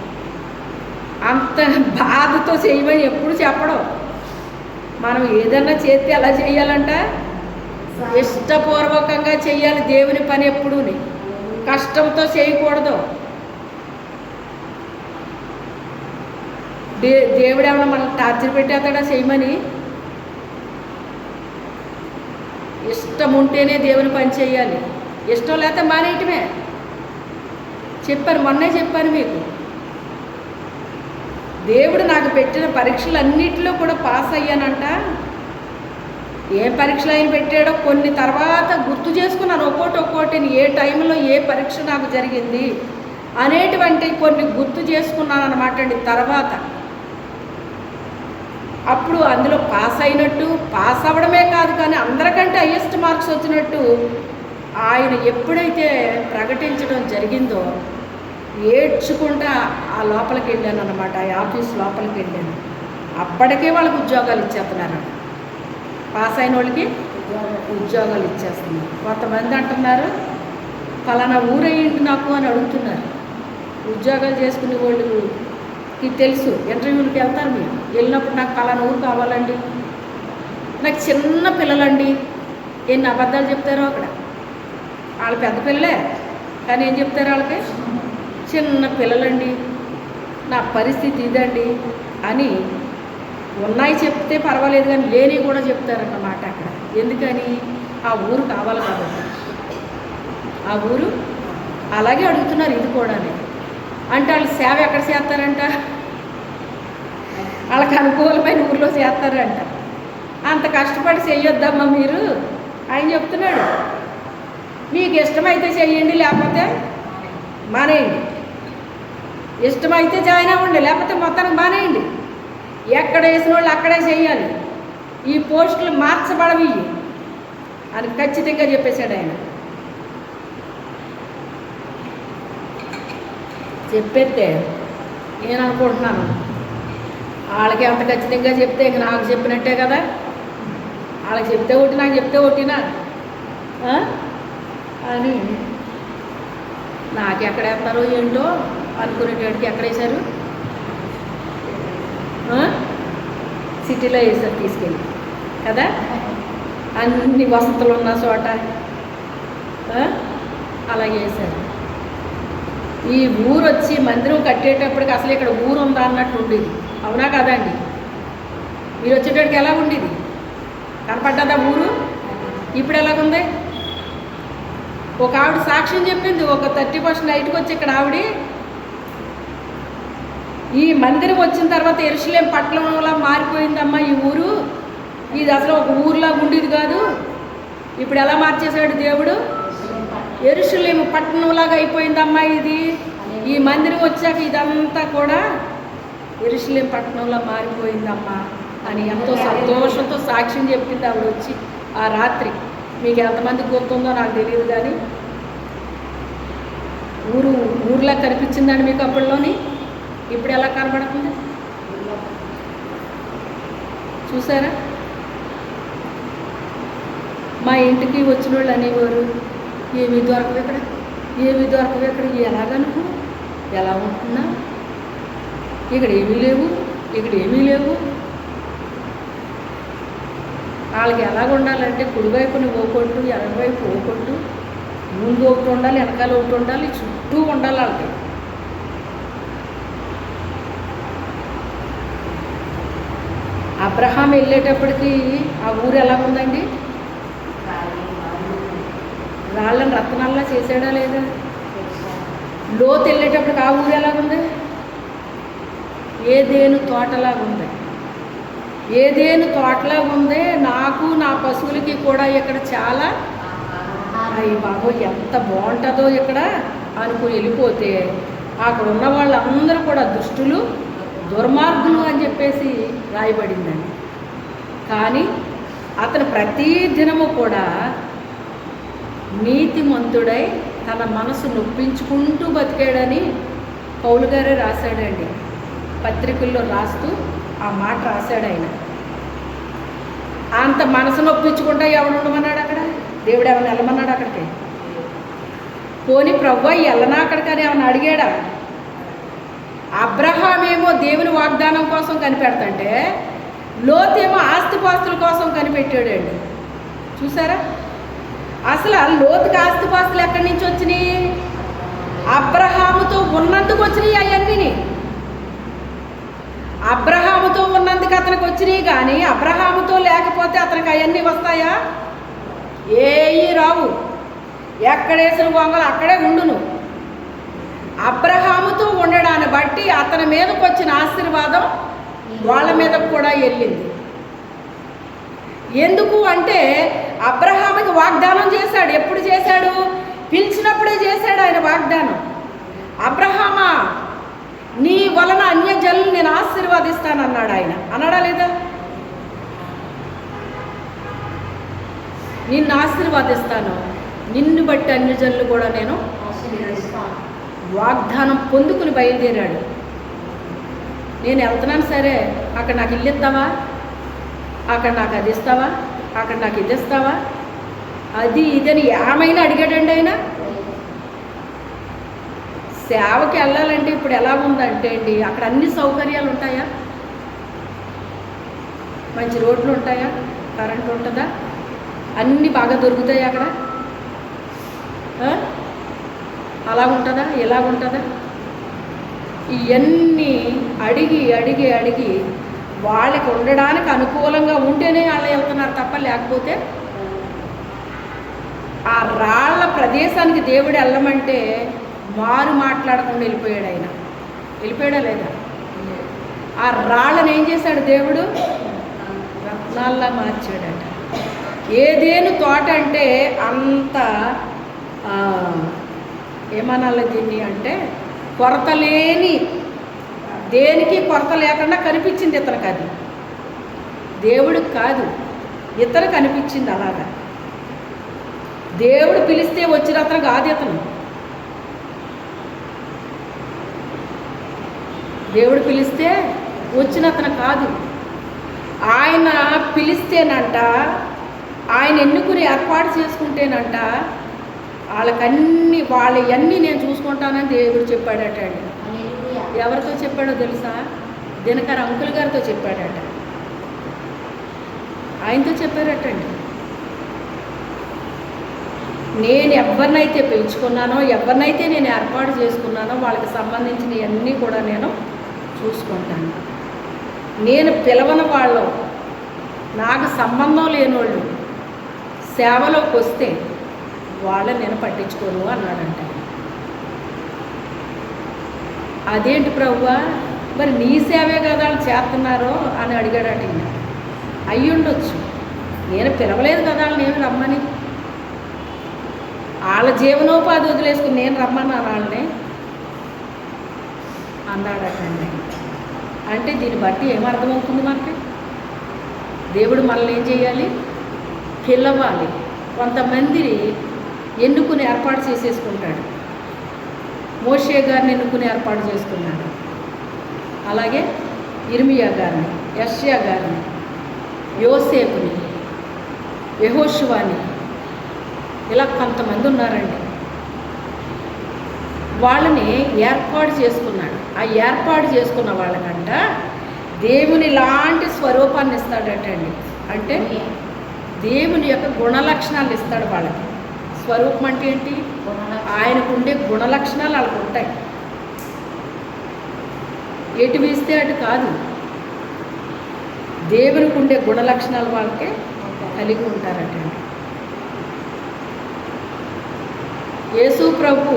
అంత బాధతో చేయమని ఎప్పుడు చెప్పడం. మనం ఏదన్నా చేస్తే ఎలా చేయాలంట, ఇష్టపూర్వకంగా చేయాలి దేవుని పని. ఎప్పుడూ కష్టంతో చేయకూడదు. దేవుడు ఏమన్నా మనకు టార్చర్ పెట్టేస్తాడా చేయమని? ఇష్టం ఉంటేనే దేవుని పని చేయాలి, ఇష్టం లేకపోతే మానేయటమే. చెప్పాను, మొన్నే చెప్పాను మీకు. దేవుడు నాకు పెట్టిన పరీక్షలన్నిటిలో కూడా పాస్ అయ్యానంట. ఏ పరీక్షలు ఆయన పెట్టాడో కొన్ని తర్వాత గుర్తు చేసుకున్నాను, ఒక్కోటి ఏ టైంలో ఏ పరీక్ష నాకు జరిగింది అనేటువంటి కొన్ని గుర్తు చేసుకున్నాను అన్నమాట అండి. తర్వాత అప్పుడు అందులో పాస్ అయినట్టు, పాస్ అవ్వడమే కాదు కానీ అందరికంటే హైయెస్ట్ మార్క్స్ వచ్చినట్టు ఆయన ఎప్పుడైతే ప్రకటించడం జరిగిందో ఏడ్చుకుంటా ఆ లోపలికి వెళ్ళాను అన్నమాట. ఆ ఆఫీస్ లోపలికి వెళ్ళాను. అప్పటికే వాళ్ళకి ఉద్యోగాలు ఇచ్చేస్తున్నారు. పాస్ అయిన వాళ్ళకి ఉద్యోగాలు ఇచ్చేస్తున్నారు. కొంతమంది అంటున్నారు ఫలానా ఊరేంటి నాకు అని అడుగుతున్నారు. ఉద్యోగాలు చేసుకునే వాళ్ళకి తెలుసు, ఇంటర్వ్యూలకి వెళ్తారు. మీరు వెళ్ళినప్పుడు నాకు ఫలానా ఊరు కావాలండి, నాకు చిన్న పిల్లలండి, ఎన్ని అబద్ధాలు చెప్తారో అక్కడ. వాళ్ళు పెద్ద పిల్లలే కానీ ఏం చెప్తారు, వాళ్ళకి చిన్న పిల్లలండి, నా పరిస్థితి ఇదండి అని ఉన్నాయి చెప్తే పర్వాలేదు కానీ లేని కూడా చెప్తారన్నమాట అక్కడ. ఎందుకని? ఆ ఊరు కావాలి కాబట్టి. ఆ ఊరు అలాగే అడుగుతున్నారు ఇది కూడా. అంటే వాళ్ళు సేవ ఎక్కడ చేస్తారంట, వాళ్ళకి అనుకూలమైన ఊరిలో చేస్తారంట. అంత కష్టపడి చెయ్యొద్దమ్మా మీరు ఆయన చెప్తున్నాడు. మీకు ఇష్టమైతే చెయ్యండి, లేకపోతే మానేయండి. ఇష్టమైతే జాయిన్ అవ్వండి, లేకపోతే మొత్తానికి మానేయండి. ఎక్కడ వేసిన వాళ్ళు అక్కడే చేయాలి. ఈ పోస్టులు మార్చబడవి అని ఖచ్చితంగా చెప్పేశాడు ఆయన. చెప్పేస్తే నేను అనుకుంటున్నాను వాళ్ళకి అంత ఖచ్చితంగా చెప్తే ఇంక నాకు చెప్పినట్టే కదా. వాళ్ళకి చెప్తే ఒకటి, నాకు చెప్తే ఒకటినా అని నాకెక్కడేస్తారో ఏంటో అనుకునేటడికి ఎక్కడ వేశారు, సిటీలో వేసారు తీసుకెళ్ళి కదా. అన్ని వసతులు ఉన్న చోట అలాగే వేశారు. ఈ ఊరు వచ్చి మందిరం కట్టేటప్పటికి అసలు ఇక్కడ ఊరు ఉందా అన్నట్టు ఉండేది. అవునా కదండి? మీరు వచ్చేటప్పటికి ఎలా ఉండేది, కనపడ్డదా ఊరు? ఇప్పుడు ఎలాగుంది? ఒక ఆవిడ సాక్ష్యం చెప్పింది, ఒక 30% నైట్కి వచ్చి ఇక్కడ ఆవిడ ఈ మందిరం వచ్చిన తర్వాత యెరూషలేము పట్టణంలా మారిపోయిందమ్మా ఈ ఊరు, ఇది అసలు ఒక ఊర్లా ఉండేది కాదు, ఇప్పుడు ఎలా మార్చేశాడు దేవుడు, యెరూషలేము పట్టణంలాగా అయిపోయిందమ్మా ఇది, ఈ మందిరం వచ్చాక ఇదంతా కూడా యెరూషలేము పట్టణంలా మారిపోయిందమ్మా అని ఎంతో సంతోషంతో సాక్ష్యం చెప్పింది ఆవిడ వచ్చి ఆ రాత్రి. మీకు ఎంతమందికి గుర్తుందో నాకు తెలియదు కానీ ఊర్లా కనిపించిందండి మీకు అప్పట్లోని. ఇప్పుడు ఎలా కనబడుతుంది చూసారా? మా ఇంటికి వచ్చిన వాళ్ళు అనేవారు ఏమీ దొరకవు ఇక్కడ, ఏమీ దొరకవు ఇక్కడ, ఎలాగనుకో ఎలా ఉంటున్నా, ఇక్కడ ఏమీ లేవు, ఇక్కడ ఏమీ లేవు. వాళ్ళకి ఎలాగ ఉండాలంటే కుడివైపుని ఓకొట్టు, ఎడమవైపు ఓకొట్టు, ముందు ఒకటి ఉండాలి, వెనకాల ఒకటి ఉండాలి, చుట్టూ ఉండాలి వాళ్ళకి. అబ్రహాం వెళ్ళేటప్పటికి ఆ ఊరు ఎలా ఉందండి? రాళ్ళని రత్నాల్లా చేసాడా లేదా? లోతు వెళ్ళేటప్పటికి ఆ ఊరు ఎలాగుంది? ఏదేను తోటలాగా ఉంది. ఏదేను తోటలాగా ఉంది. నాకు నా పశువులకి కూడా ఇక్కడ చాలా అయ్యి బాబు ఎంత బాగుంటుందో ఇక్కడ అనుకుని వెళ్ళిపోతే అక్కడ ఉన్న వాళ్ళందరూ కూడా దుష్టులు, దుర్మార్గులు అని చెప్పేసి రాయబడిందండి. కానీ అతను ప్రతి దినము కూడా నీతిమంతుడై తన మనసు నొప్పించుకుంటూ బతికాడని పౌలు గారే రాశాడండి. పత్రికల్లో రాస్తూ ఆ మాట రాశాడు ఆయన. అంత మనసు నొప్పించుకుంటా ఎవడు ఉండమన్నాడు అక్కడ? దేవుడు ఏమైనా వెళ్ళమన్నాడు అక్కడికి? పోని ప్రవ్వ వెళ్ళనా అక్కడికని ఏమన్నా అడిగాడా? అబ్రహాం ఏమో దేవుని వాగ్దానం కోసం కనిపెడతంటే లోతేమో ఆస్తిపాస్తుల కోసం కనిపెట్టాడండి. చూసారా? అసలు లోతుకి ఆస్తిపాస్తులు ఎక్కడి నుంచి వచ్చినాయి? అబ్రహాముతో ఉన్నందుకు వచ్చినాయి. అవన్నీ అబ్రహాముతో ఉన్నందుకు అతనికి వచ్చినాయి. కానీ అబ్రహాముతో లేకపోతే అతనికి అవన్నీ వస్తాయా? ఏవి రావు. ఎక్కడేసిన గొంగలు అక్కడే ఉండును. అబ్రహాముతో ఉండడాన్ని బట్టి అతని మీదకి వచ్చిన ఆశీర్వాదం వాళ్ళ మీదకు కూడా వెళ్ళింది. ఎందుకు అంటే అబ్రహాముకి వాగ్దానం చేశాడు. ఎప్పుడు చేశాడు? పిలిచినప్పుడే చేశాడు ఆయన వాగ్దానం. అబ్రహామా, నీ వలన అన్యజనులను నేను ఆశీర్వాదిస్తానన్నాడు ఆయన. అన్నాడా లేదా? నిన్ను ఆశీర్వాదిస్తాను, నిన్ను బట్టి అన్యజనులు కూడా నేను వాగ్దానం పొందుకుని బయలుదేరాడు. నేను వెళ్తున్నాను, సరే అక్కడ నాకు ఇల్లు ఇస్తావా, అక్కడ నాకు అది ఇస్తావా, అక్కడ నాకు ఇది ఇస్తావా, అది ఇదని ఏమైనా అడిగాడండి ఆయన. సేవకి వెళ్ళాలంటే ఇప్పుడు ఎలా ఉందంటే అండి, అక్కడ అన్ని సౌకర్యాలు ఉంటాయా? మంచి రోడ్లు ఉంటాయా? కరెంట్ ఉంటుందా? అన్నీ బాగా దొరుకుతాయి అక్కడ? అలా ఉంటుందా? ఇలా ఉంటుందా? ఇవన్నీ అడిగి అడిగి అడిగి వాళ్ళకి ఉండడానికి అనుకూలంగా ఉంటేనే వాళ్ళు వెళ్తున్నారు తప్ప లేకపోతే ఆ రాళ్ల ప్రదేశానికి దేవుడు వెళ్ళమంటే మారు మాట్లాడకుండా వెళ్ళిపోయాడు ఆయన. వెళ్ళిపోయాడా లేదా? ఆ రాళ్ళని ఏం చేశాడు దేవుడు? రత్నాల్లా మార్చాడట. ఏదేను తోట అంటే అంత ఏమనాలి దీన్ని అంటే కొరత లేని, దేనికి కొరత లేకుండా కనిపించింది ఇతనికి. అది దేవుడికి కాదు, ఇతనికి కనిపించింది అలాగా. దేవుడు పిలిస్తే వచ్చిన అతను కాదు ఇతను. దేవుడు పిలిస్తే వచ్చిన అతను కాదు. ఆయన పిలిస్తేనంట, ఆయన ఎన్నుకుని ఏర్పాటు చేసుకుంటేనంట వాళ్ళవన్నీ నేను చూసుకుంటానని దేవుడు చెప్పాడట అండి. ఎవరితో చెప్పాడో తెలుసా? దినకర్ అంకుల్ గారితో చెప్పాడట. ఆయనతో చెప్పారటండి. నేను ఎవరినైతే పెంచుకున్నానో, ఎవరినైతే నేను ఏర్పాటు చేసుకున్నానో వాళ్ళకి సంబంధించినవన్నీ కూడా నేను చూసుకుంటాను. నేను పిలవని వాళ్ళు, నాకు సంబంధం లేని వాళ్ళు సేవలోకి వస్తే వాళ్ళని నేను పట్టించుకోను అన్నాడంట. అదేంటి ప్రభువా, మరి నీ సేవే కదా వాళ్ళు చేస్తున్నారో అని అడిగాడట. అయ్యుండొచ్చు, నేను పిలవలేదు కదా వాళ్ళు నేను రమ్మని. వాళ్ళ జీవనోపాధి వదిలేసుకుని నేను రమ్మన్నాను వాళ్ళని అన్నాడటండి. అంటే దీన్ని బట్టి ఏమర్థమవుతుంది మనకి? దేవుడు మనల్ని ఏం చేయాలి? పిలవాలి. కొంతమందిని ఎన్నుకుని ఏర్పాటు చేసేసుకుంటాడు. మోషే గారిని ఎన్నుకుని ఏర్పాటు చేసుకున్నాడు. అలాగే ఇర్మియా గారిని, యెషయా గారిని, యోసేపుని, యెహోషువాని, ఇలా కొంతమంది ఉన్నారండి. వాళ్ళని ఏర్పాటు చేసుకున్నాడు. ఆ ఏర్పాటు చేసుకున్న వాళ్ళకంట దేవుని లాంటి స్వరూపాన్ని ఇస్తాడటండి. అంటే దేవుని యొక్క గుణలక్షణాలు ఇస్తాడు వాళ్ళకి. స్వరూపం అంటే ఏంటి? ఆయనకు ఉండే గుణలక్షణాలు వాళ్ళకు ఉంటాయి. ఎటు వీస్తే అటు కాదు. దేవునికి ఉండే గుణ లక్షణాలు వాళ్ళకే కలిగి ఉంటారటండి. యేసు ప్రభు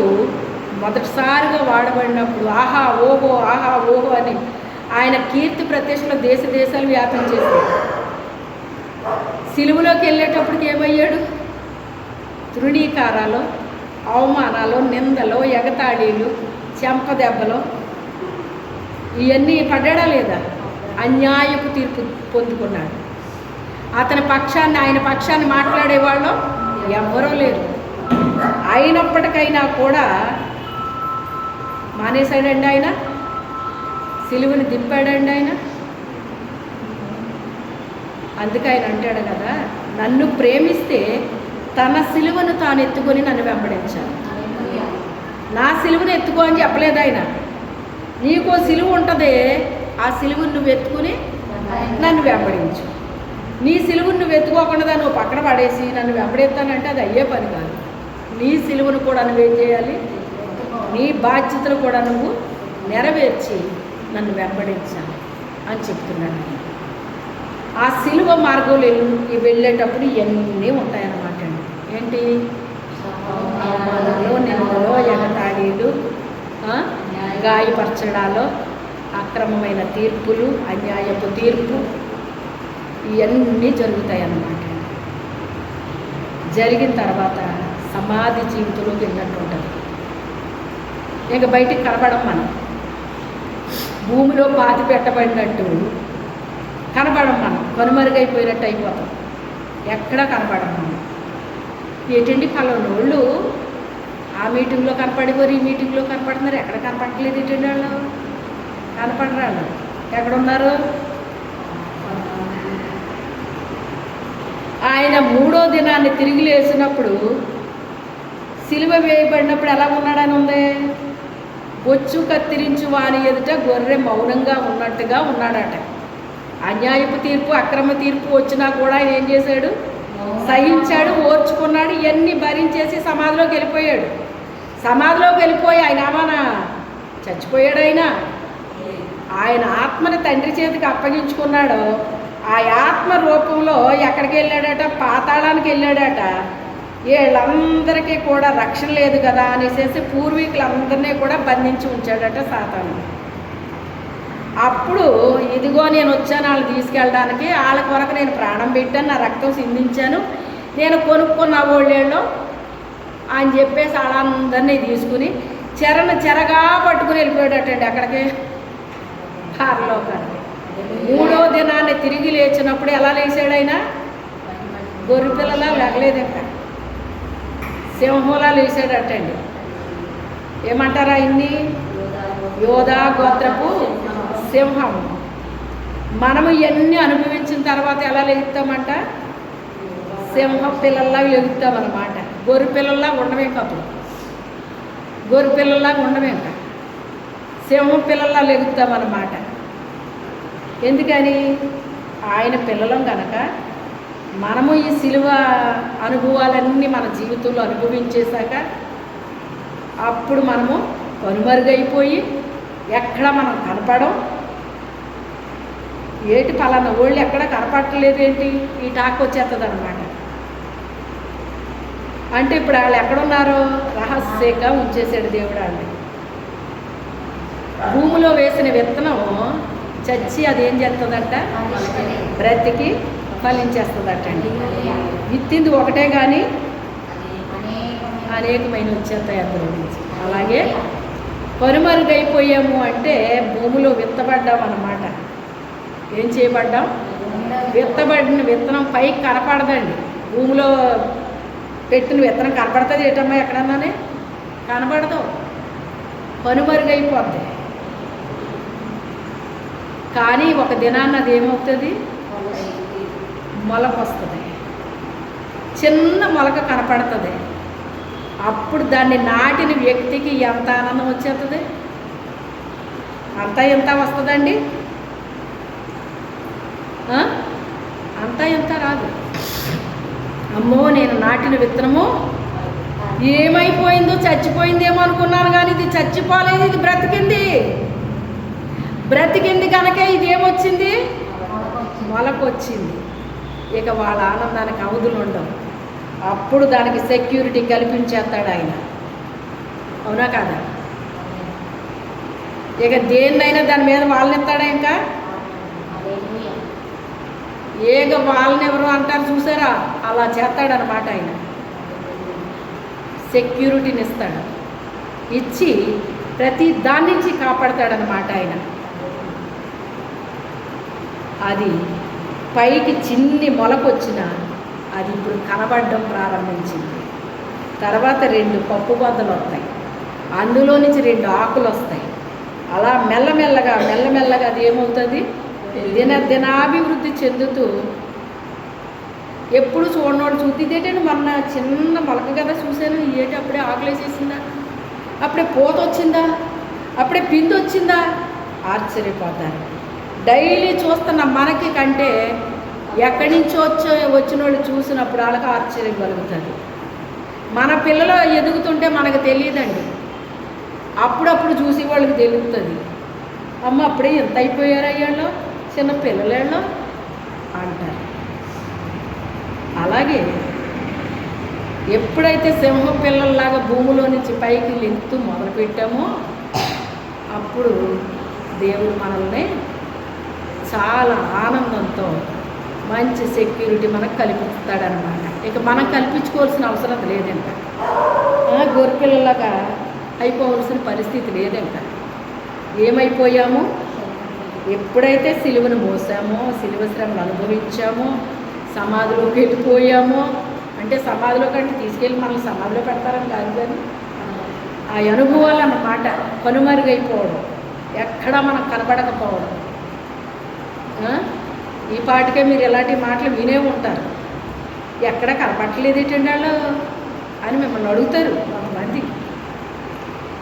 మొదటిసారిగా వాడబడినప్పుడు ఆహా ఓహో అని ఆయన కీర్తి ప్రతిష్టలో దేశ దేశాలు వ్యాప్తం చేశాడు. సిలువలోకి వెళ్ళేటప్పటికి ఏమయ్యాడు? తృణీకారాలు, అవమానాలు, నిందలు, ఎగతాళీలు, చెంపదెబ్బలు ఇవన్నీ పడ్డా లేదా? అన్యాయపు తీర్పు పొందుకున్నాడు. అతని పక్షాన్ని, ఆయన పక్షాన్ని మాట్లాడేవాళ్ళు ఎవ్వరూ లేరు. అయినప్పటికైనా కూడా మానేశాడండి ఆయన, సిలువని దింపాడండి ఆయన. అందుకే ఆయన అంటాడు కదా, నన్ను ప్రేమిస్తే తన సిలువను తాను ఎత్తుకొని నన్ను వెంబడించాలి. నా సిలువను ఎత్తుకో అని చెప్పలేదు ఆయన. నీకో సిలువ ఉంటుంది, ఆ సిలువను నువ్వు ఎత్తుకుని నన్ను వెంబడించు. నీ సిలువను నువ్వు ఎత్తుకోకుండా నువ్వు పక్కన పడేసి నన్ను వెంబడెత్తానంటే అది అయ్యే పని కాదు. నీ సిలువను కూడా నువ్వేం చేయాలి? నీ బాధ్యతలు కూడా నువ్వు నెరవేర్చి నన్ను వెంబడించాలి అని చెప్తున్నాడు. ఆ సిలువ మార్గంలో వెళ్ళేటప్పుడు ఇవన్నీ ఉంటాయన్నమాట అండి. ఏంటి? అవమానాలు, నిందలు, ఎగతాళీలు, గాయపరచడాలు, అక్రమమైన తీర్పులు, అన్యాయపు తీర్పు ఇవన్నీ జరుగుతాయి అన్నమాట. జరిగిన తర్వాత సమాధి జీవితంలోకి వెళ్ళినట్టు ఉంటుంది. ఇక బయటికి కనపడం, మనం భూమిలో పాతి పెట్టబడినట్టు కనపడం, మనం కనుమరుగైపోయినట్టు అయిపోతాం. ఎక్కడా కనపడం మనం. ఏంటండి పలానోళ్ళు ఆ మీటింగ్లో కనపడేవారు, ఈ మీటింగ్లో కనపడుతున్నారు, ఎక్కడ కనపడలేదు ఏంటండి వాళ్ళు? కనపడరు. వాళ్ళు ఎక్కడున్నారు? ఆయన 3వ దినాన్ని తిరిగి లేచినప్పుడు, సిలువ వేయబడినప్పుడు ఎలా ఉన్నాడని ఉంది? బొచ్చు కత్తిరించు వాని ఎదుట గొర్రె మౌనంగా ఉన్నట్టుగా ఉన్నాడట. అన్యాయపు తీర్పు, అక్రమ తీర్పు వచ్చినా కూడా ఆయన ఏం చేశాడు? సహించాడు, ఓర్చుకున్నాడు. ఇవన్నీ భరించేసి సమాధిలోకి వెళ్ళిపోయాడు. సమాధిలోకి వెళ్ళిపోయి ఆయన ఏమన్నా చచ్చిపోయాడు? ఆయన ఆత్మని తండ్రి చేతికి అప్పగించుకున్నాడు. ఆ ఆత్మ రూపంలో ఎక్కడికి వెళ్ళాడట? పాతాళానికి వెళ్ళాడట. వీళ్ళందరికీ కూడా రక్షణ లేదు కదా అనేసి పూర్వీకులందరినీ కూడా బంధించి ఉంచాడట సాతాను. అప్పుడు ఇదిగో నేను వచ్చాను వాళ్ళు తీసుకెళ్ళడానికి, వాళ్ళ కొరకు నేను ప్రాణం పెట్టాను, నా రక్తం సిందించాను, నేను కొనుక్కున్న వాళ్ళేళ్ళు అని చెప్పేసి వాళ్ళందరినీ తీసుకుని చెరగా పట్టుకుని వెళ్ళిపోయాడటండి. అక్కడికి పరలోకానికి. 3వ దినాన్ని తిరిగి లేచినప్పుడు ఎలా లేచాడు ఆయన? గొర్రె పిల్లలా లేగలేదు, ఇంకా సింహంలా లేచాడటండి. ఏమంటారా ఇన్ని? యోధా గోత్రపు సింహం. మనము ఇవన్నీ అనుభవించిన తర్వాత ఎలా లెగుతామంట? సింహం పిల్లల్లా లెగుతామన్నమాట. గొర్రె పిల్లల్లా ఉండమేం కప్పుడు, గొర్రె పిల్లల్లా ఉండమేంక, సింహం పిల్లల్లా లెగుతామన్నమాట. ఎందుకని? ఆయన పిల్లలం కనుక మనము ఈ సిలువ అనుభవాలన్నీ మన జీవితంలో అనుభవించేశాక అప్పుడు మనము కనుమరుగైపోయి ఎక్కడ మనం కనపడం. ఏటి పలానా వాళ్ళు ఎక్కడ కనపడట్లేదు ఏంటి? ఈ టాక్ వచ్చేస్తుంది అనమాట. అంటే ఇప్పుడు వాళ్ళు ఎక్కడున్నారో రహస్యంగా ఉంచేసాడు దేవుడు. అండి భూమిలో వేసిన విత్తనం చచ్చి అదేం చేస్తుందంట? బ్రతికి ఫలించేస్తుందటండి. విత్తింది ఒకటే కానీ అనేకమైన వచ్చేస్తాయి అందులో నుంచి. అలాగే కనుమరుగైపోయాము అంటే భూమిలో విత్తబడ్డాం అన్నమాట. ఏం చేయబడ్డాం? విత్తబడిన విత్తనం పైకి కనపడదండి. భూమిలో పెట్టిన విత్తనం కనపడుతుంది ఏటమ్మా? ఎక్కడన్నానే కనపడదు, కనుమరుగైపోద్ది. కానీ ఒక దినాన్ని అది ఏమవుతుంది? మొలక వస్తుంది, చిన్న మొలక కనపడుతుంది. అప్పుడు దాన్ని నాటిన వ్యక్తికి ఎంత ఆనందం వచ్చేస్తుంది? అంతా ఎంత వస్తుందండి? అంతా ఎంత రాదు. అమ్మో నేను నాటిన విత్తనము ఏమైపోయిందో, చచ్చిపోయిందేమో అనుకున్నాను, కానీ ఇది చచ్చిపోలేదు, ఇది బ్రతికింది. బ్రతికింది కనుక ఇది ఏమొచ్చింది? మొలకొచ్చింది. ఇక వాళ్ళ ఆనందానికి అవధులు ఉండవు. అప్పుడు దానికి సెక్యూరిటీ కల్పించేస్తాడు ఆయన. అవునా కాదా? ఇక దేన్నైనా దాని మీద వాళ్ళనిస్తాడా? ఇంకా ఏగ వాళ్ళనెవరు అంటారు చూసారా, అలా చేస్తాడనమాట ఆయన. సెక్యూరిటీని ఇస్తాడు, ఇచ్చి ప్రతి దాని నుంచి కాపాడతాడనమాట ఆయన. అది పైకి చిన్ని మొలకొచ్చిన అది ఇప్పుడు కనబడడం ప్రారంభించింది. తర్వాత 2 పప్పు బద్దలు వస్తాయి, అందులో నుంచి 2 ఆకులు వస్తాయి. అలా మెల్లమెల్లగా అది ఏమవుతుంది, దినాభివృద్ధి చెందుతూ ఎప్పుడు చూడనోడు చూసి ఇదేంటంటే మొన్న చిన్న మొలక కదా చూశాను, ఏంటి అప్పుడే ఆకులేసేసిందా, అప్పుడే పూత వచ్చిందా, అప్పుడే పిండి వచ్చిందా, ఆశ్చర్యపోతారు. డైలీ చూస్తున్న మనకి కంటే ఎక్కడి నుంచి వచ్చిన వాళ్ళు చూసినప్పుడు వాళ్ళకి ఆశ్చర్యం కలుగుతుంది. మన పిల్లలు ఎదుగుతుంటే మనకు తెలియదండి, అప్పుడప్పుడు చూసి వాళ్ళకి తెలుగుతుంది. అమ్మ అప్పుడే ఎంత అయిపోయారు అయ్యాళ్ళు, చిన్న పిల్లలేళ్ళు అంటారు. అలాగే ఎప్పుడైతే సింహం పిల్లల్లాగా భూమిలో నుంచి పైకి లెంగుతూ మొదలుపెట్టామో అప్పుడు దేవుడు మనల్ని చాలా ఆనందంతో మంచి సెక్యూరిటీ మనకు కల్పిస్తాడనమాట. ఇక మనం కల్పించుకోవాల్సిన అవసరం లేదంట, గొర్రెపిల్లలాగా అయిపోవలసిన పరిస్థితి లేదంట. ఏమైపోయాము, ఎప్పుడైతే సిలువను మోసామో, సిలువ శ్రమను అనుభవించామో, సమాధిలోకి వెళ్ళిపోయామో, అంటే సమాధిలో కంటే తీసుకెళ్ళి మనల్ని సమాధిలో పెడతారని కాదు, కానీ ఆ అనుభవాలు అన్నమాట కనుమరుగైపోవడం, ఎక్కడా మనం కనబడకపోవడం. ఈ పాటికే మీరు ఎలాంటి మాటలు వినే ఉంటారు, ఎక్కడ కనపడలేదేటండి వాళ్ళు అని మిమ్మల్ని అడుగుతారు కొంతమంది.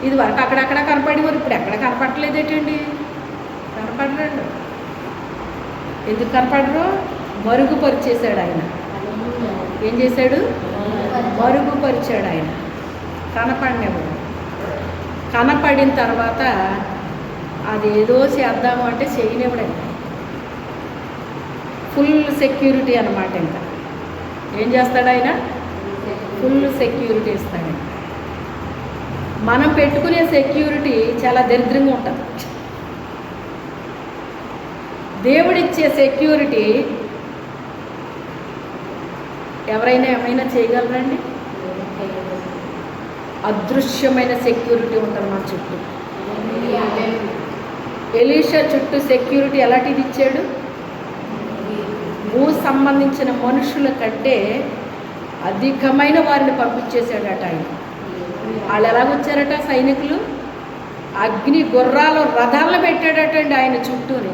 ఇది వరకు అక్కడక్కడ కనపడేవారు, ఇప్పుడు ఎక్కడ కనపడలేదేటండి, కనపడరండి. ఎందుకు కనపడరు? మరుగుపరిచేశాడు ఆయన. ఏం చేశాడు? మరుగుపరిచాడు ఆయన. కనపడినవాడు. కనపడిన తర్వాత అదేదో చేద్దాము అంటే చేయనివ్వడండి. ఫుల్ సెక్యూరిటీ అన్నమాట. ఇంకా ఏం చేస్తాడు ఆయన? ఫుల్ సెక్యూరిటీ ఇస్తాడు. మనం పెట్టుకునే సెక్యూరిటీ చాలా దరిద్రంగా ఉంటుంది. దేవుడిచ్చే సెక్యూరిటీ ఎవరైనా ఏమైనా చేయగలరండి? అదృశ్యమైన సెక్యూరిటీ ఉంటుంది మన చుట్టూ. ఎలీషా చుట్టూ సెక్యూరిటీ ఎలాంటిది ఇచ్చాడు? భూ సంబంధించిన మనుషుల కంటే అధికమైన వారిని పంపించేశాడట ఆయన. వాళ్ళు ఎలాగొచ్చారట? సైనికులు అగ్ని గుర్రాలు రథాలను పెట్టాడటండి ఆయన చుట్టూని.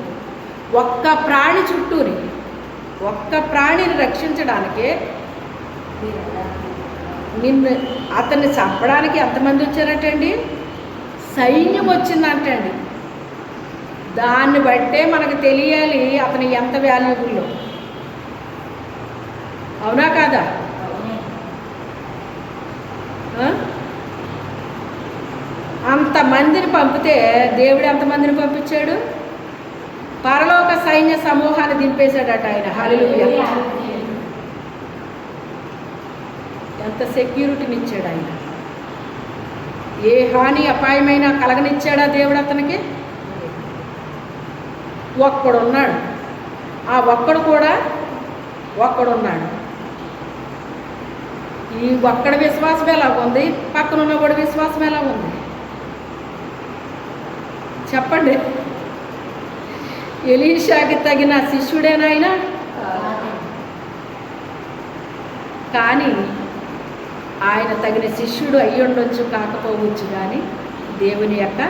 ఒక్క ప్రాణి చుట్టూని, ఒక్క ప్రాణిని రక్షించడానికే అతన్ని చంపడానికి ఎంతమంది వచ్చారటండి? సైన్యం వచ్చిందంటండి. దాన్ని బట్టే మనకు తెలియాలి అతను ఎంత వాల్యుబుల్లో. అవునా కాదా? అంతమందిని పంపితే దేవుడు ఎంతమందిని పంపించాడు? పరలోక సైన్య సమూహాన్ని దింపేశాడట ఆయన. హల్లెలూయా! ఎంత సెక్యూరిటీని ఇచ్చాడు ఆయన. ఏ హాని అపాయమైనా కలగనిచ్చాడా దేవుడు అతనికి? ఒక్కడున్నాడు. ఆ ఒక్కడున్నాడు. ఈ ఒక్కడి విశ్వాసం ఎలా ఉంది? పక్కనున్న వాడి విశ్వాసం ఎలా ఉంది చెప్పండి? ఎలీషాకి తగిన శిష్యుడేనాయన? కానీ ఆయన తగిన శిష్యుడు అయ్యి ఉండొచ్చు, కాకపోవచ్చు, కానీ దేవుని యొక్క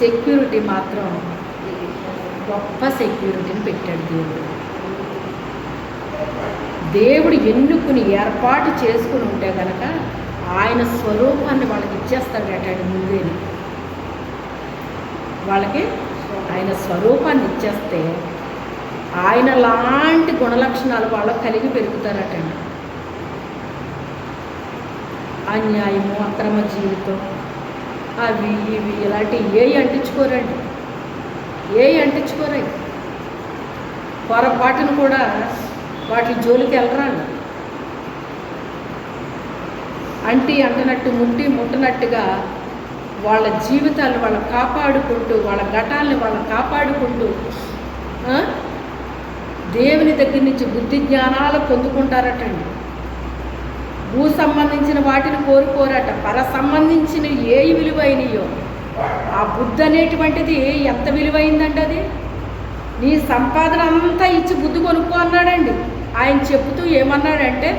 సెక్యూరిటీ మాత్రం గొప్ప సెక్యూరిటీని పెట్టాడు దేవుడు. దేవుడు ఎన్నుకుని ఏర్పాటు చేసుకుని ఉంటే కనుక ఆయన స్వరూపాన్ని వాళ్ళకి ఇచ్చేస్తాడట ముందేని. వాళ్ళకి ఆయన స్వరూపాన్ని ఇచ్చేస్తే ఆయన లాంటి గుణలక్షణాలు వాళ్ళకు కలిగి పెరుగుతారటండి. అన్యాయము, అక్రమ జీవితం, అవి ఇవి ఇలాంటి ఏ అంటించుకోరండి. పొరపాటును కూడా వాటి జోలికి వెళ్ళరా అన్నారు. అంటి అంటనట్టు ముట్టనట్టుగా వాళ్ళ జీవితాలు వాళ్ళు కాపాడుకుంటూ, వాళ్ళ ఘటాలను వాళ్ళు కాపాడుకుంటూ దేవుని దగ్గర నుంచి బుద్ధి జ్ఞానాలు పొందుకుంటారటండి. భూ సంబంధించిన వాటిని కోరుకోరట, పర సంబంధించిన ఏ విలువైనయో ఆ బుద్ధి అనేటువంటిది ఎంత విలువైందండి. అది నీ సంపాదన అంతా ఇచ్చి బుద్ధి కొనుక్కో అన్నాడండి. ఆయన చెబుతూ ఏమన్నాడంటే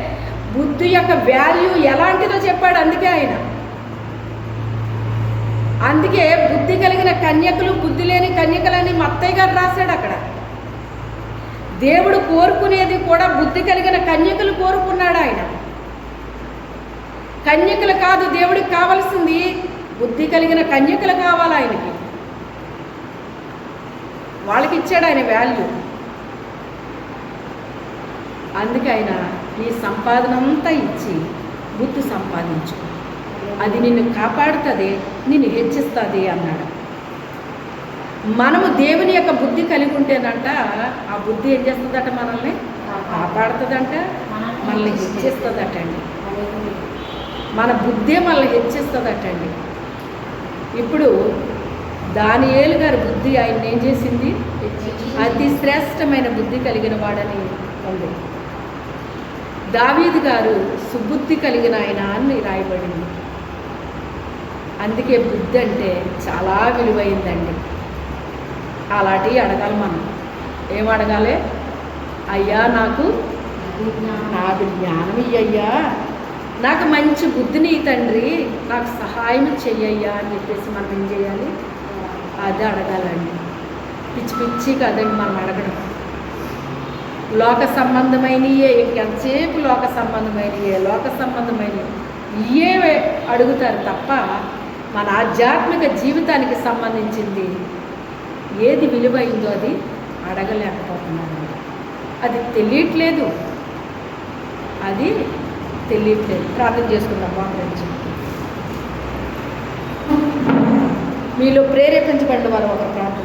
బుద్ధి యొక్క వాల్యూ ఎలాంటిదో చెప్పాడు. అందుకే బుద్ధి కలిగిన కన్యకలు, బుద్ధి లేని కన్యకలని మత్తయ్య గారు రాశాడు అక్కడ. దేవుడు కోరుకునేది కూడా బుద్ధి కలిగిన కన్యకలు కోరుకున్నాడు ఆయన. కన్యకలు కాదు దేవుడికి కావాల్సింది, బుద్ధి కలిగిన కన్యకలు కావాలి ఆయనకి. వాళ్ళకి ఇచ్చాడు ఆయన వాల్యూ. అందుకే ఆయన నీ సంపాదన అంతా ఇచ్చి బుద్ధి సంపాదించు, అది నిన్ను కాపాడుతుంది, నిన్ను హెచ్చిస్తుంది అన్నాడు. మనము దేవుని యొక్క బుద్ధి కలిగి ఉంటేనంట ఆ బుద్ధి ఏం చేస్తుందట, మనల్ని కాపాడుతుందంట, మనల్ని హెచ్చిస్తుందటండి. మన బుద్ధే మనల్ని హెచ్చిస్తుందటండి. ఇప్పుడు దానియేలు గారి బుద్ధి ఆయన ఏం చేసింది, అతి శ్రేష్టమైన బుద్ధి కలిగిన వాడని ఉంది. దావీదు గారు సుబుద్ధి కలిగిన ఆయన అని రాయబడింది. అందుకే బుద్ధి అంటే చాలా విలువైందండి. అలాంటివి అడగాలి మనం. ఏం అడగాలి? అయ్యా నాకు జ్ఞానం ఇయ్యయ్యా, నాకు మంచి బుద్ధిని తండ్రి, నాకు సహాయం చెయ్యయ్యా అని చెప్పేసి మనం ఏం చేయాలి? అదే అడగాలండి. పిచ్చి కదండి మనం అడగడం. లోక సంబంధమైనయే, ఎంతసేపు లోక సంబంధమైనవి ఇవే అడుగుతారు తప్ప మన ఆధ్యాత్మిక జీవితానికి సంబంధించింది ఏది విలువైందో అది అడగలేకపోతున్నాను. అది తెలియట్లేదు. ప్రార్థన చేసుకుందాం. బాగుంది. మీలో ప్రేరేపించబడిన వారు ఒక ప్రార్థన